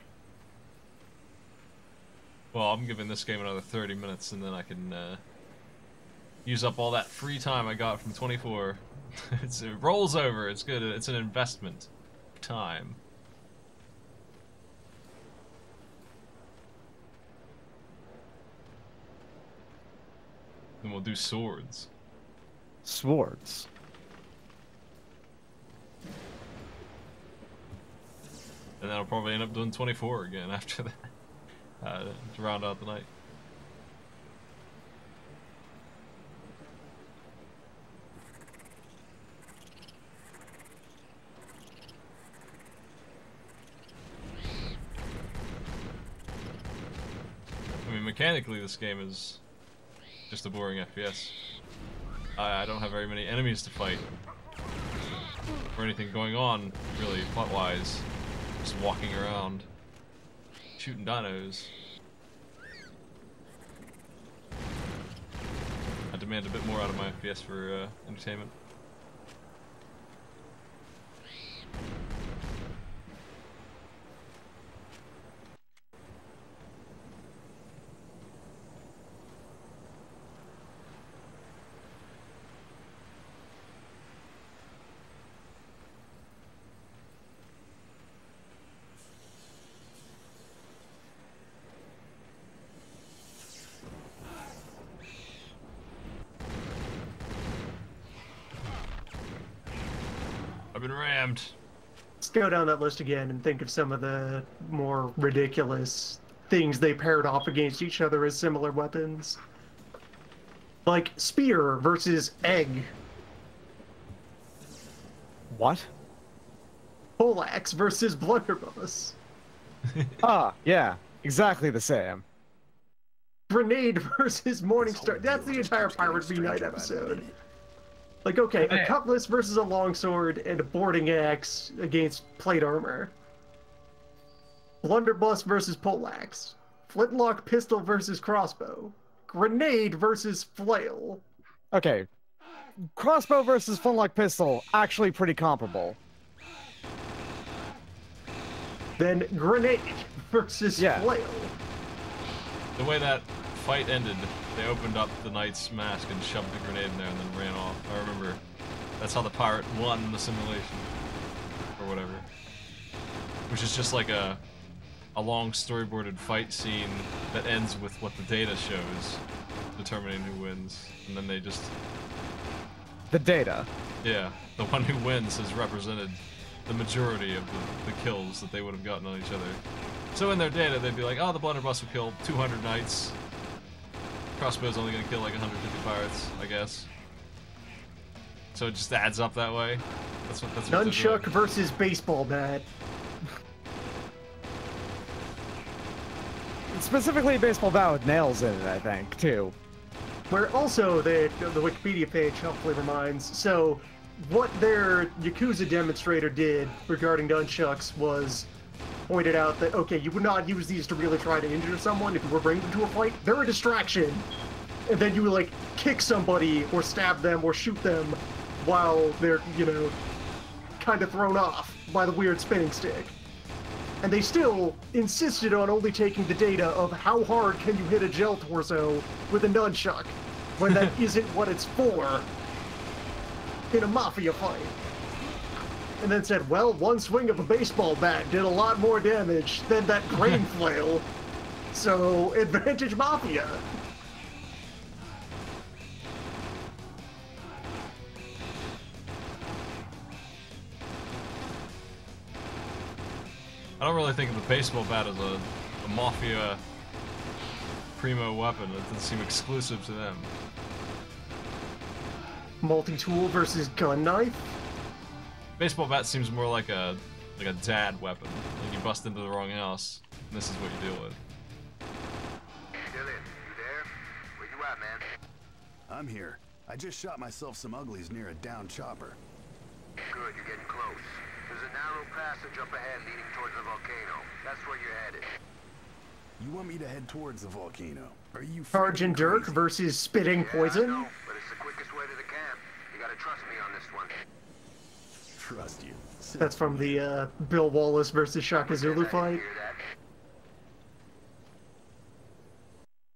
Well, I'm giving this game another 30 minutes, and then I can use up all that free time I got from 24. It rolls over. It's good. It's an investment. Time. Then we'll do swords. Swords. And then I'll probably end up doing 24 again after that. To round out the night. I mean, mechanically this game is just a boring FPS. I don't have very many enemies to fight. Or anything going on, really, plot-wise. Just walking around. Shooting dinos. I demand a bit more out of my FPS for entertainment. I've been rammed. Let's go down that list again and think of some of the more ridiculous things they paired off against each other as similar weapons. Like spear versus egg. What? Poleaxe versus blunderbuss. Ah, yeah, exactly the same. Grenade versus Morningstar. That's the entire Pirate v Night episode. Like, okay, a cutlass versus a longsword and a boarding axe against plate armor. Blunderbuss versus poleaxe. Flintlock pistol versus crossbow. Grenade versus flail. Okay, crossbow versus flintlock pistol, actually pretty comparable. Then grenade versus flail. The way that fight ended, they opened up the knight's mask and shoved the grenade in there and then ran off. I remember that's how the pirate won the simulation. Or whatever. Which is just like a long storyboarded fight scene that ends with what the data shows, determining who wins. And then they just... The data. Yeah, the one who wins has represented the majority of the kills that they would have gotten on each other. So in their data, they'd be like, oh, the blunderbuss will kill 200 knights. Crossbow's only gonna kill like 150 pirates, I guess. So it just adds up that way. That's what Nunchuck versus baseball bat. Specifically, baseball bat with nails in it, I think, too. Where also the Wikipedia page helpfully reminds, so what their Yakuza demonstrator did regarding nunchucks was pointed out that, okay, you would not use these to really try to injure someone if you were bringing them to a fight. They're a distraction. And then you would, like, kick somebody or stab them or shoot them while they're, you know, kind of thrown off by the weird spinning stick. And they still insisted on only taking the data of how hard can you hit a gel torso with a nunchuck when that isn't what it's for in a mafia fight. And then said, well, one swing of a baseball bat did a lot more damage than that grain flail, so advantage mafia. I don't really think of the baseball bat as a mafia primo weapon. It doesn't seem exclusive to them. Multi-tool versus gun knife? Baseball bat seems more like a dad weapon. Like you bust into the wrong house, and this is what you deal with. Dylan, you there? Where you at, man? I'm here. I just shot myself some uglies near a down chopper. Good, you're getting close. There's a narrow passage up ahead leading towards the volcano. That's where you're headed. You want me to head towards the volcano? Are you Sergeant Dirk crazy? versus spitting poison. I know, but it's the quickest way to the camp. You gotta trust me on this one. Trust you. That's from the Bill Wallace versus Shaka Zulu fight. Hear that?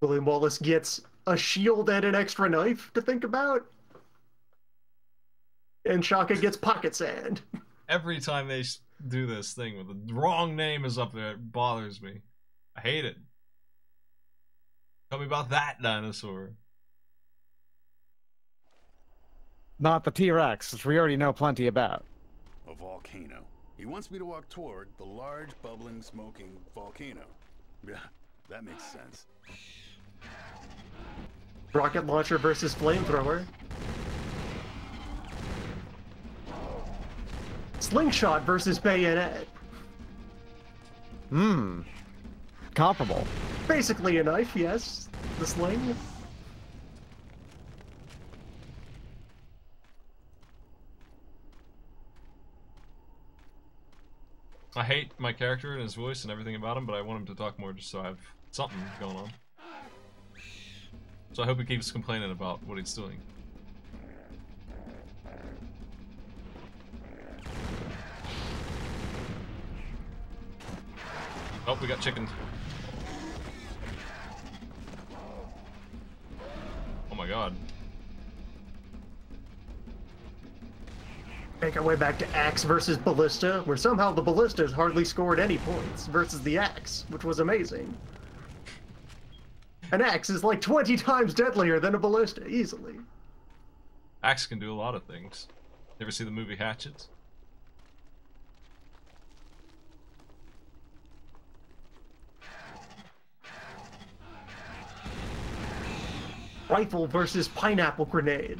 William Wallace gets a shield and an extra knife to think about. And Shaka gets pocket sand. Every time they do this thing with the wrong name is up there, it bothers me. I hate it. Tell me about that dinosaur. Not the T-Rex, which we already know plenty about. A volcano. He wants me to walk toward the large, bubbling, smoking volcano. Yeah, that makes sense. Rocket launcher versus flamethrower. Slingshot versus bayonet. Comparable. Basically a knife, yes. The sling. I hate my character and his voice and everything about him, but I want him to talk more just so I have something going on. So I hope he keeps complaining about what he's doing. Oh, we got chickens. Oh my god. Make our way back to Axe versus Ballista, where somehow the Ballistas hardly scored any points versus the Axe, which was amazing. An Axe is like 20 times deadlier than a Ballista, easily. Axe can do a lot of things. You ever see the movie Hatchets? Rifle versus pineapple grenade.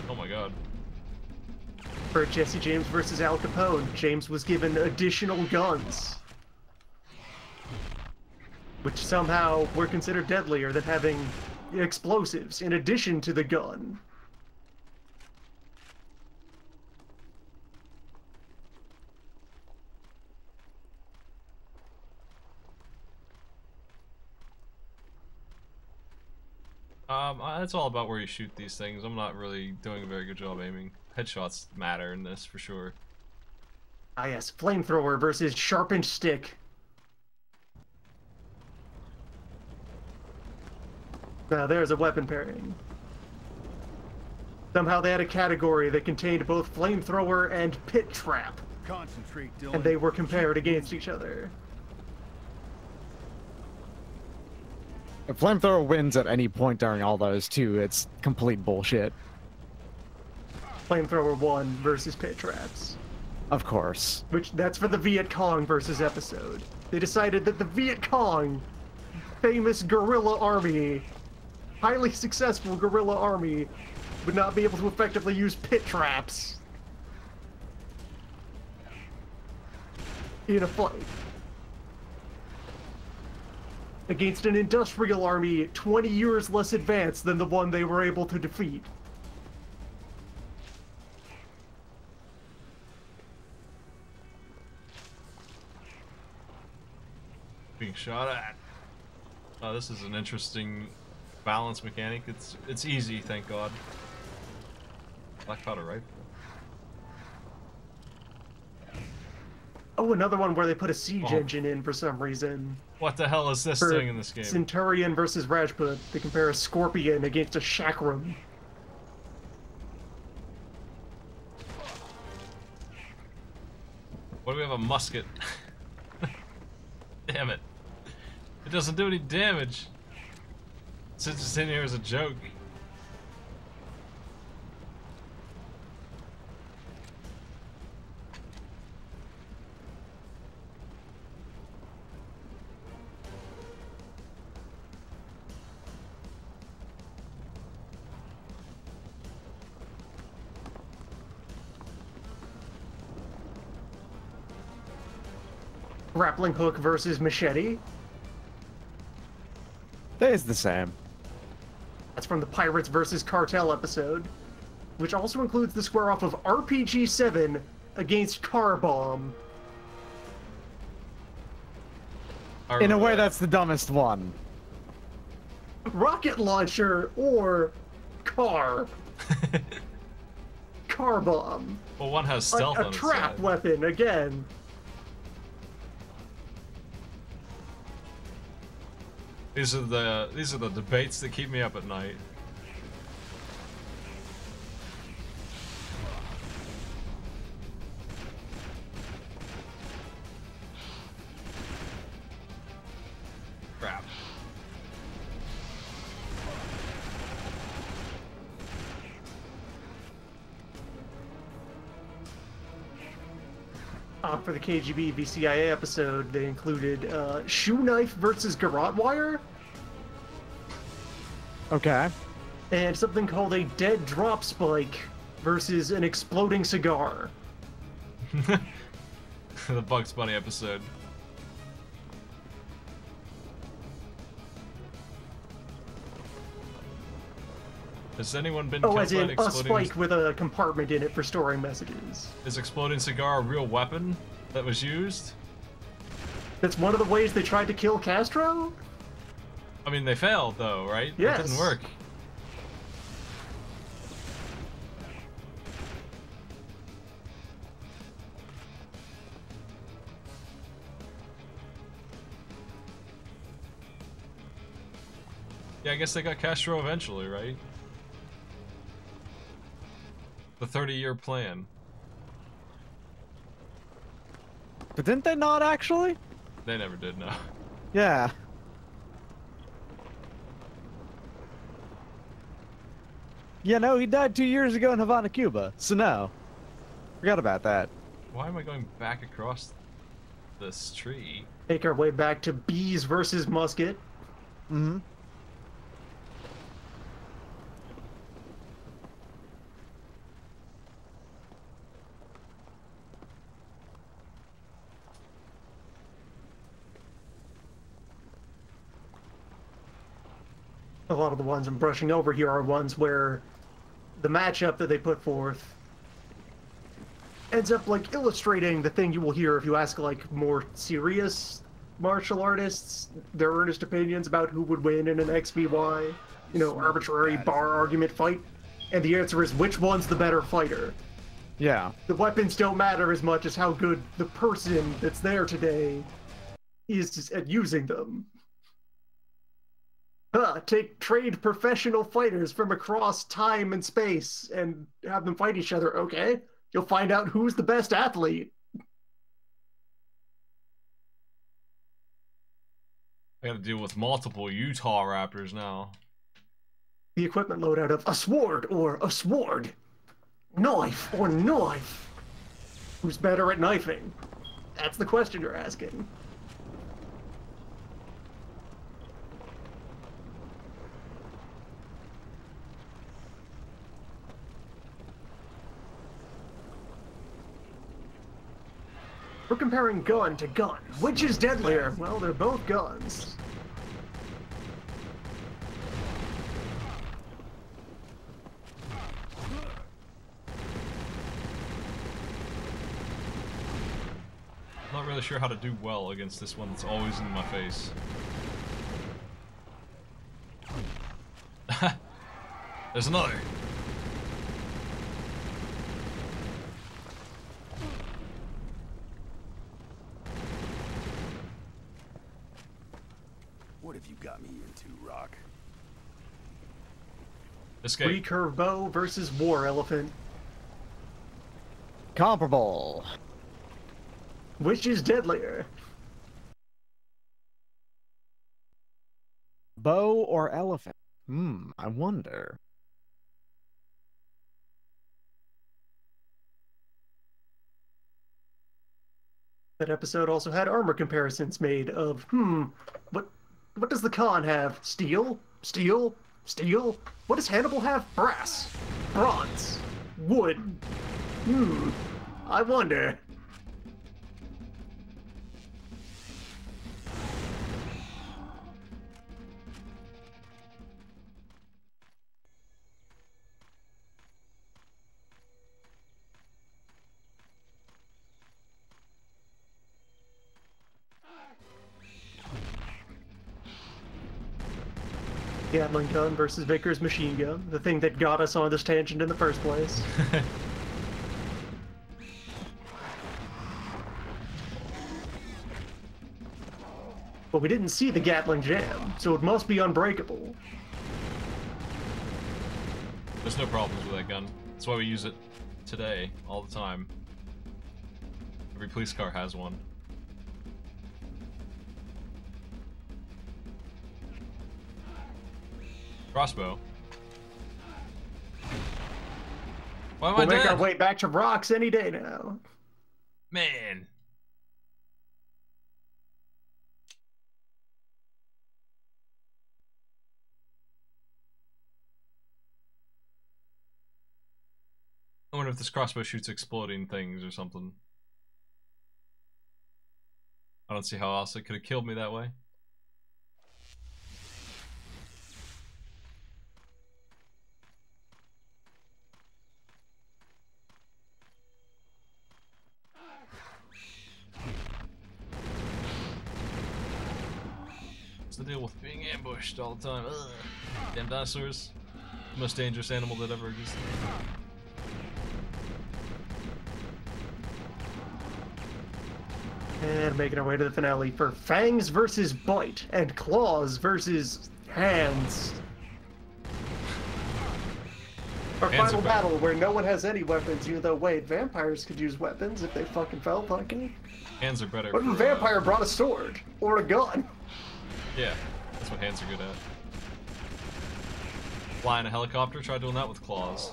Oh my god. For Jesse James versus Al Capone, James was given additional guns, which somehow were considered deadlier than having explosives in addition to the gun. It's all about where you shoot these things. I'm not really doing a very good job aiming. Headshots matter in this for sure. Ah yes, flamethrower versus sharpened stick. Now there's a weapon pairing. Somehow they had a category that contained both flamethrower and pit trap, Concentrate, Dylan. and they were compared against each other. If flamethrower wins at any point during all those too, it's complete bullshit. Flamethrower 1 versus pit traps. Of course. Which, that's for the Viet Cong versus episode. They decided that the Viet Cong, famous guerrilla army, highly successful guerrilla army, would not be able to effectively use pit traps in a fight against an industrial army 20 years less advanced than the one they were able to defeat. Being shot at. Oh, this is an interesting balance mechanic. It's easy, thank God. Black powder rifle. Oh, another one where they put a siege engine in for some reason. What the hell is this For thing in this game? Centurion versus Rajput, they compare a Scorpion against a Chakram. What do we have? A musket? Damn it. It doesn't do any damage. It's just in here as a joke. Grappling hook versus machete. That is the same. That's from the Pirates versus Cartel episode. which also includes the square off of RPG-7 against Car Bomb. In a way, that's the dumbest one. Rocket launcher or car. Car Bomb. Well, one has stealth on A its trap side. weapon, again. These are the debates that keep me up at night. Crap. For the KGB v CIA episode, they included shoe knife versus garrote wire, Okay. and something called a dead drop spike versus an exploding cigar. The Bugs Bunny episode. Has anyone been Oh, killed as by in an a exploding... spike with a compartment in it for storing messages. Is exploding cigar a real weapon that was used? That's one of the ways they tried to kill Castro? I mean, they failed though, right? Yes. It didn't work. Yeah, I guess they got Castro eventually, right? The 30-year plan. But didn't they not actually? They never did, no. Yeah. Yeah, no, he died 2 years ago in Havana, Cuba. So no. Forgot about that. Why am I going back across this tree? Make our way back to bees versus musket. Mm-hmm. A lot of the ones I'm brushing over here are ones where the matchup that they put forth ends up like illustrating the thing you will hear if you ask like more serious martial artists their earnest opinions about who would win in an XVY, arbitrary bar argument fight. And the answer is which one's the better fighter. Yeah. The weapons don't matter as much as how good the person that's there today is at using them. Take trained professional fighters from across time and space and have them fight each other, okay? You'll find out who's the best athlete. I gotta deal with multiple Utah Raptors now. The equipment loadout of a sword or a sword. Knife or knife. Who's better at knifing? That's the question you're asking. We're comparing gun to gun. Which is deadlier? Well, they're both guns. Not really sure how to do well against this one that's always in my face. There's another. What have you got me into, Rock? Escape. Recurve bow versus war elephant. Comparable. Which is deadlier? Bow or elephant? I wonder. That episode also had armor comparisons made of, what does the Khan have? Steel? Steel? Steel? What does Hannibal have? Brass? Bronze? Wood? I wonder. Gatling gun versus Vickers machine gun, the thing that got us on this tangent in the first place. But we didn't see the Gatling jam, so it must be unbreakable. There's no problems with that gun. That's why we use it today, all the time. Every police car has one. Crossbow. Why am I We'll make our dead? way back to rocks any day now. Man. I wonder if this crossbow shoots exploding things or something. I don't see how else it could have killed me that way. What's the deal with being ambushed all the time? Ugh. Damn dinosaurs. Most dangerous animal that ever existed. And making our way to the finale for Fangs versus Bite and Claws versus Hands. Our Hands final are better. battle where no one has any weapons, even though, wait, vampires could use weapons if they fucking felt like it. Hands are better. What if a for, vampire brought a sword? Or a gun? Yeah, that's what hands are good at. Flying a helicopter, try doing that with claws.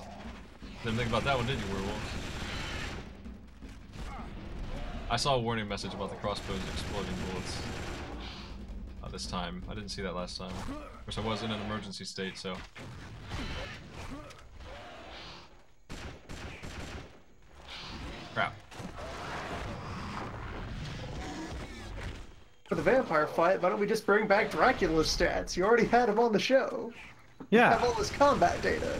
Didn't think about that one, did you, werewolf? I saw a warning message about the crossbow's exploding bullets. This time. I didn't see that last time. Of course, I was in an emergency state, so... Crap. For the vampire fight, why don't we just bring back Dracula's stats? You already had him on the show. You have Yeah. all this combat data.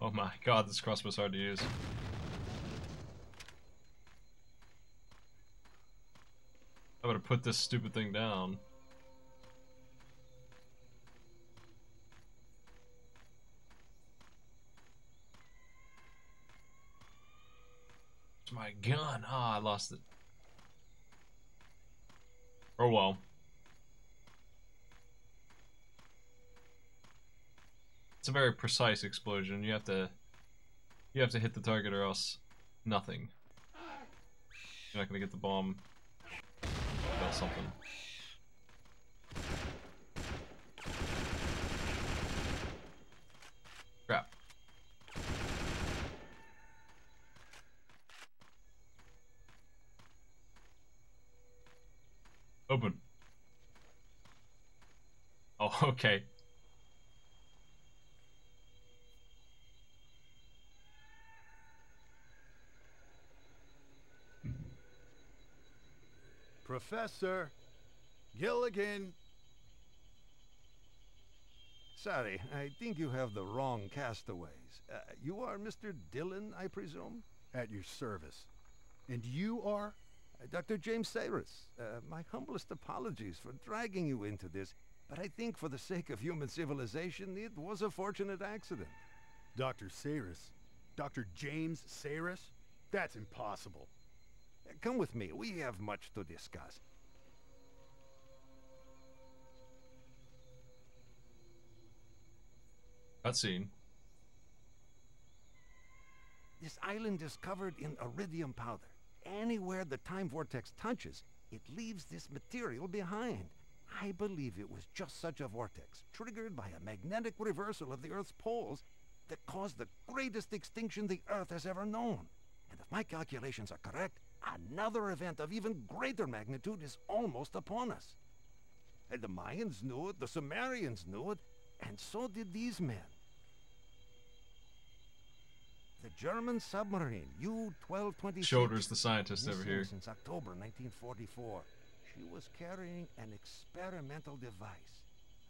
Oh my god, this crossbow's hard to use. I better put this stupid thing down. It's my gun. Ah, I lost it. Oh well. It's a very precise explosion. You have to hit the target or else nothing. You're not gonna get the bomb. Or something. Crap. Open. Oh, okay. Professor Gilligan. Sorry, I think you have the wrong castaways. You are Mr. Dillon, I presume? At your service. And you are? Dr. James Cyrus. My humblest apologies for dragging you into this, but I think for the sake of human civilization, it was a fortunate accident. Dr. Cyrus? Dr. James Cyrus? That's impossible. Come with me. We have much to discuss. Cutscene. This island is covered in iridium powder. Anywhere the time vortex touches, it leaves this material behind. I believe it was just such a vortex, triggered by a magnetic reversal of the Earth's poles, that caused the greatest extinction the Earth has ever known. And if my calculations are correct, another event of even greater magnitude is almost upon us. And the Mayans knew it, the Sumerians knew it, and so did these men. The German submarine, U-1226. Shoulders the scientist over missing here. since October 1944. She was carrying an experimental device.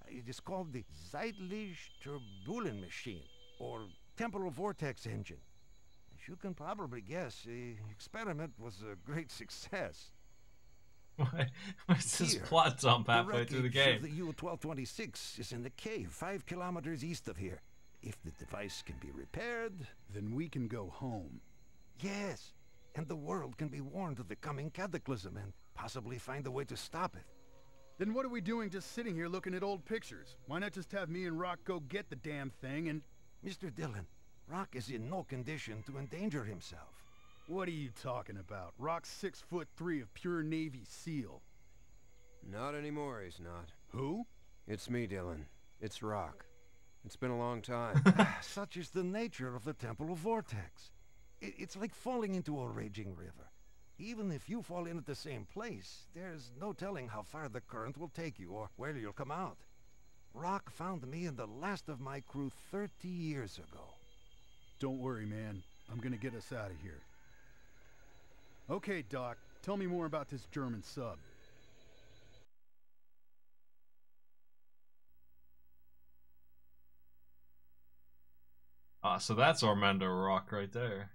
It is called the Zeitliche Turbulent Machine, or temporal vortex engine. As you can probably guess, the experiment was a great success. What's this Here, plot dump halfway through the wreckage game? of the U-1226 is in the cave 5 kilometers east of here. If the device can be repaired... Then we can go home. Yes, and the world can be warned of the coming cataclysm and possibly find a way to stop it. Then what are we doing just sitting here looking at old pictures? Why not just have me and Rock go get the damn thing and... Mr. Dillon, Rock is in no condition to endanger himself. What are you talking about? Rock's 6'3" of pure Navy SEAL. Not anymore, he's not. Who? It's me, Dylan. It's Rock. It's been a long time. Such is the nature of the temporal vortex. It's like falling into a raging river. Even if you fall in at the same place, there's no telling how far the current will take you or where you'll come out. Rock found me and the last of my crew 30 years ago. Don't worry, man. I'm gonna get us out of here. Okay, Doc. Tell me more about this German sub. Ah, so that's Armando Rock right there.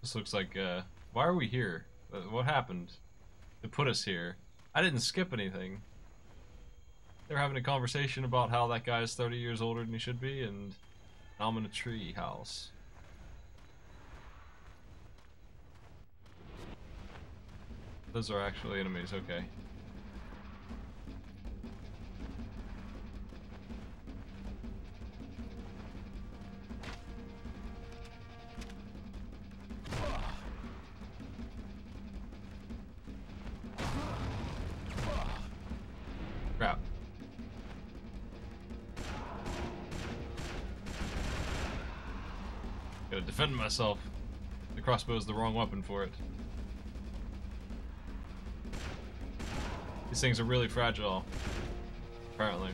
This looks like, why are we here? What happened? They put us here. I didn't skip anything. They're having a conversation about how that guy's 30 years older than he should be, and I'm in a tree house. Those are actually enemies, okay. Crap. Gotta defend myself. The crossbow is the wrong weapon for it. These things are really fragile, apparently.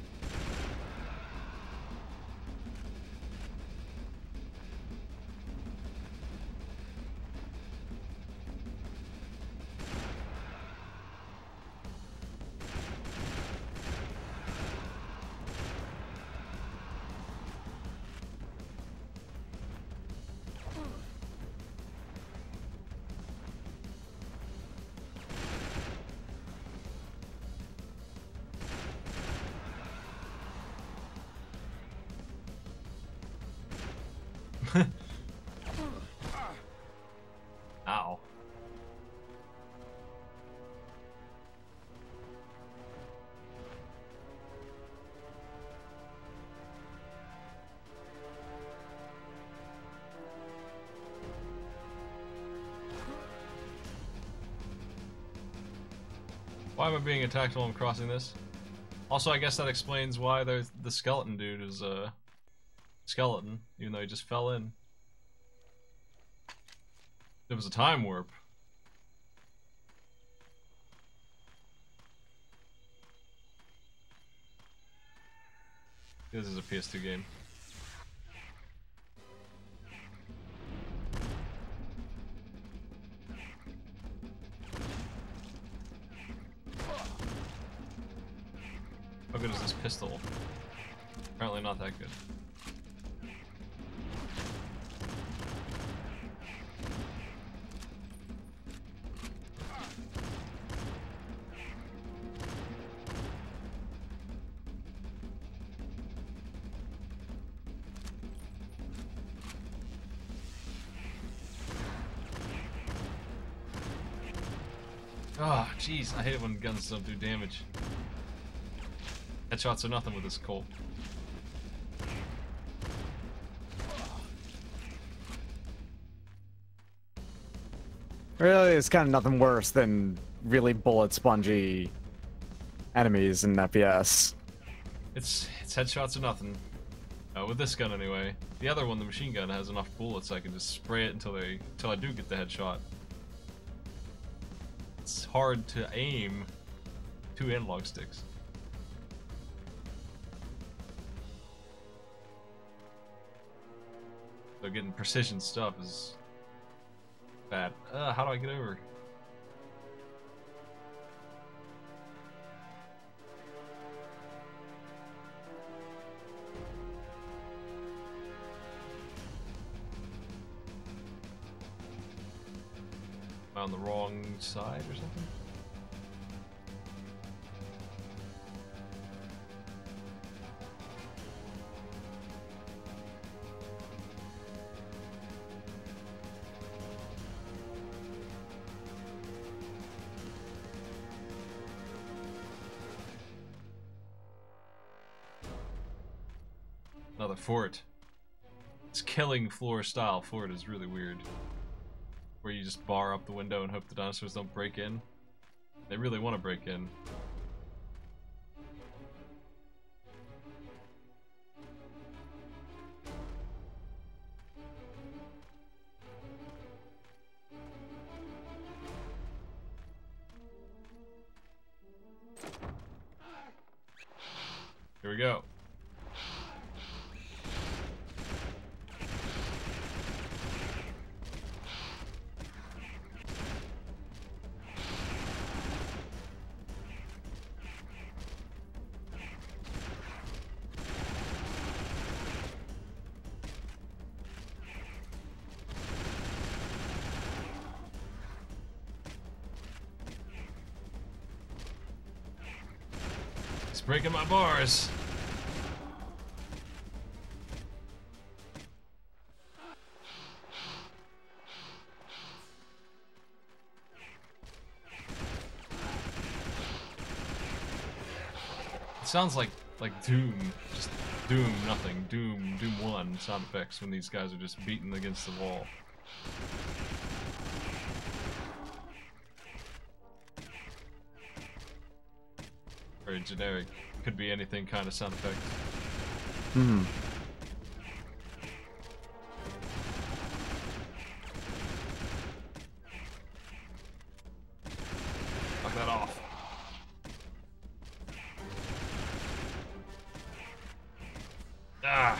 Ow. Why am I being attacked while I'm crossing this? Also, I guess that explains why the skeleton dude is a skeleton, even though he just fell in. It was a time warp. This is a PS2 game. How good is this pistol? Apparently not that good. Ah, oh, jeez, I hate it when guns don't do damage. Headshots are nothing with this Colt. Really, it's kind of nothing worse than really bullet spongy enemies in FPS. It's headshots or nothing. With this gun anyway. The other one, the machine gun, has enough bullets I can just spray it until I do get the headshot. It's hard to aim 2 analog sticks. So getting precision stuff is bad. How do I get over? Am I on the wrong side or something? Another fort. This killing floor style fort is really weird. Where you just bar up the window and hope the dinosaurs don't break in. They really want to break in. Here we go. It's breaking my bars. It sounds like Doom, just Doom nothing, Doom 1 sound effects when these guys are just beating against the wall. Very generic, could be anything kind of sound effect. Hmm. Knock that off. Ah!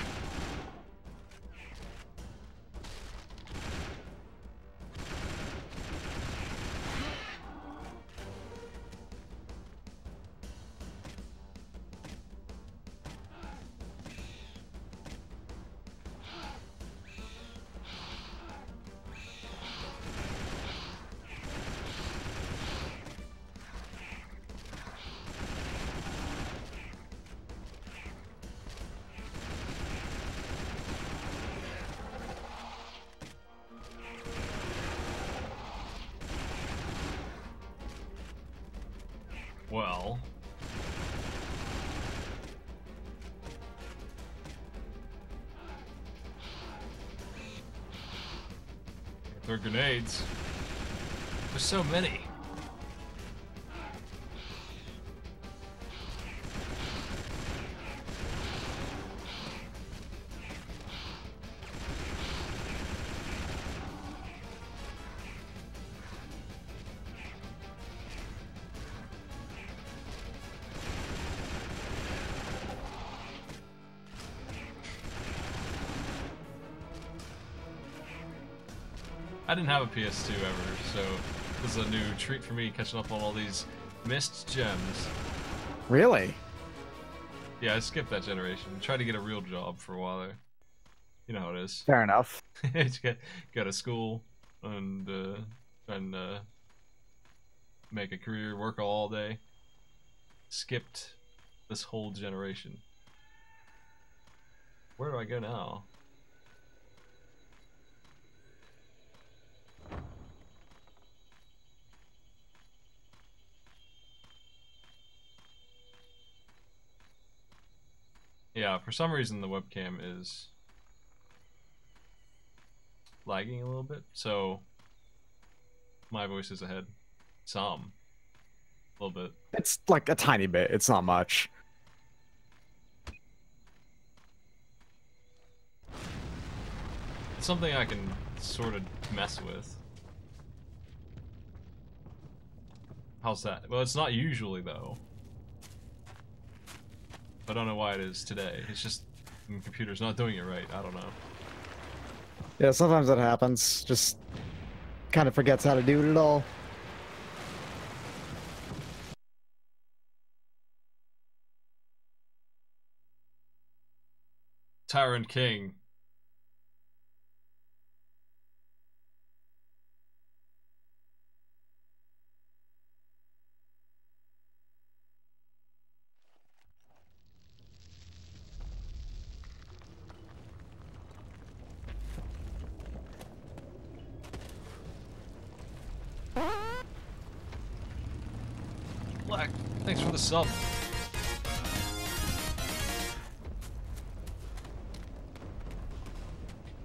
Well, they're grenades. There's so many. I didn't have a PS2 ever, so this is a new treat for me, catching up on all these missed gems. Really? Yeah, I skipped that generation. Tried to get a real job for a while there. You know how it is. Fair enough. Just go to school and try and make a career, work all day. Skipped this whole generation. Where do I go now? Yeah, for some reason the webcam is lagging a little bit, so my voice is ahead. Some. A little bit. It's like a tiny bit. It's not much. It's something I can sort of mess with. How's that? Well, it's not usually, though. I don't know why it is today. It's just the computer's not doing it right. I don't know. Yeah, sometimes that happens. Just kind of forgets how to do it at all. Tyrant King. Black, thanks for the sub.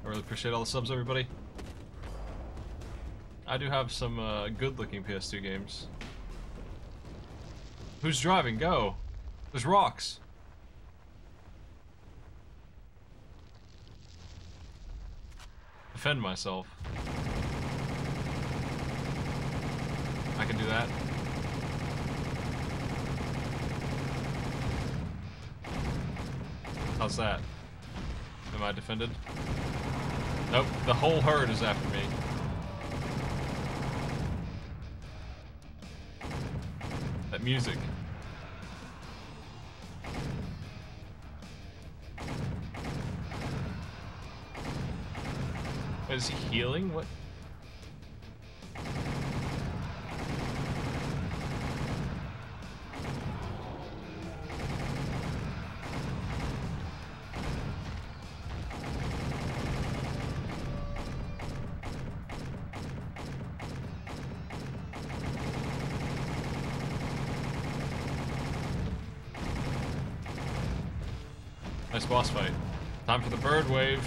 I really appreciate all the subs, everybody. I do have some good-looking PS2 games. Who's driving? Go! There's rocks! Defend myself. I can do that. How's that? Am I defended? Nope, the whole herd is after me. That music. Wait, is he healing? What? Nice boss fight. Time for the bird wave.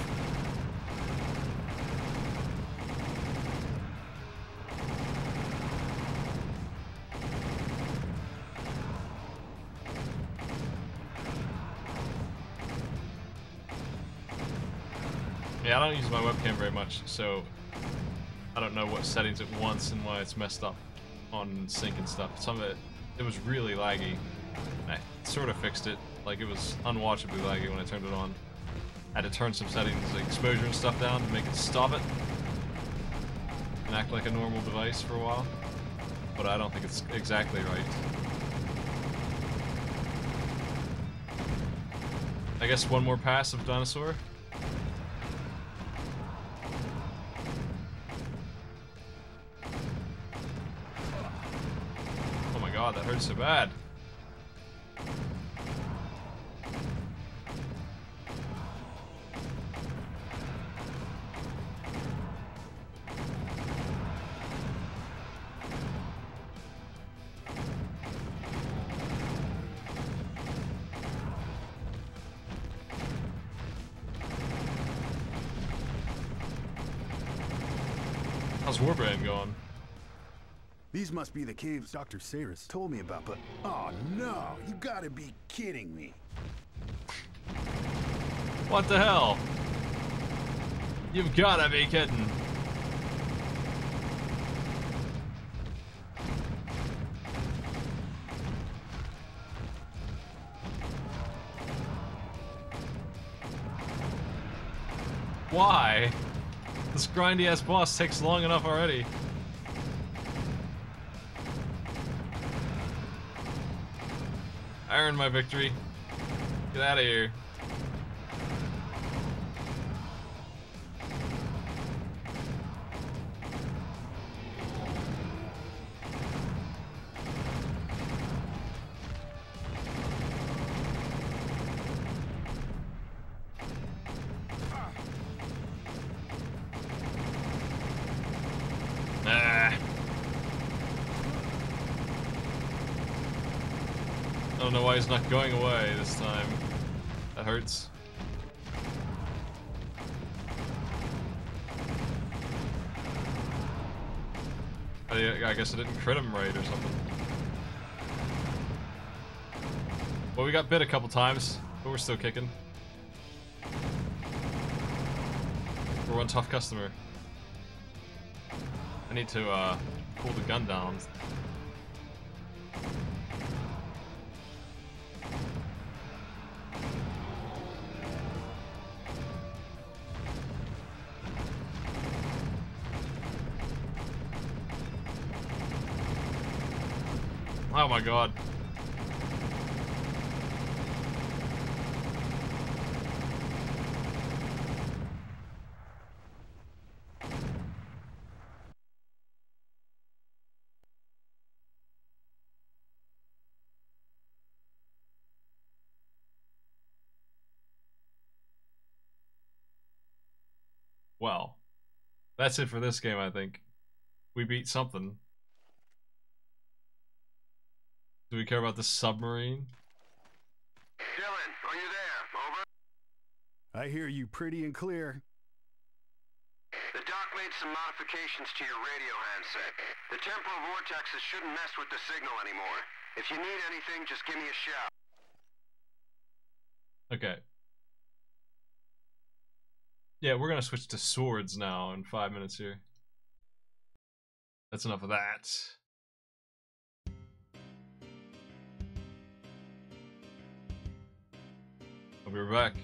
Yeah, I don't use my webcam very much, so I don't know what settings it wants and why it's messed up on sync and stuff. Some of it was really laggy. I sort of fixed it. Like, it was unwatchably laggy when I turned it on. I had to turn some settings, like exposure and stuff down to make it stop it. And act like a normal device for a while. But I don't think it's exactly right. I guess one more pass of dinosaur. Oh my god, that hurts so bad. How's Warband going? These must be the caves Dr. Sayris told me about, but... Oh no, you gotta be kidding me. What the hell? You've gotta be kidding. Why? This grindy ass boss takes long enough already. I earned my victory. Get out of here. I don't know why he's not going away this time. That hurts. I guess I didn't crit him right or something. Well, we got bit a couple times, but we're still kicking. We're one tough customer. I need to pull the gun down. Oh my god. Well, that's it for this game, I think. We beat something. Do we care about the submarine? Dylan, are you there? Over? I hear you pretty and clear. The doc made some modifications to your radio handset. The temporal vortexes shouldn't mess with the signal anymore. If you need anything, just give me a shout. Okay. Yeah, we're gonna switch to swords now in 5 minutes here. That's enough of that. I'll be right back.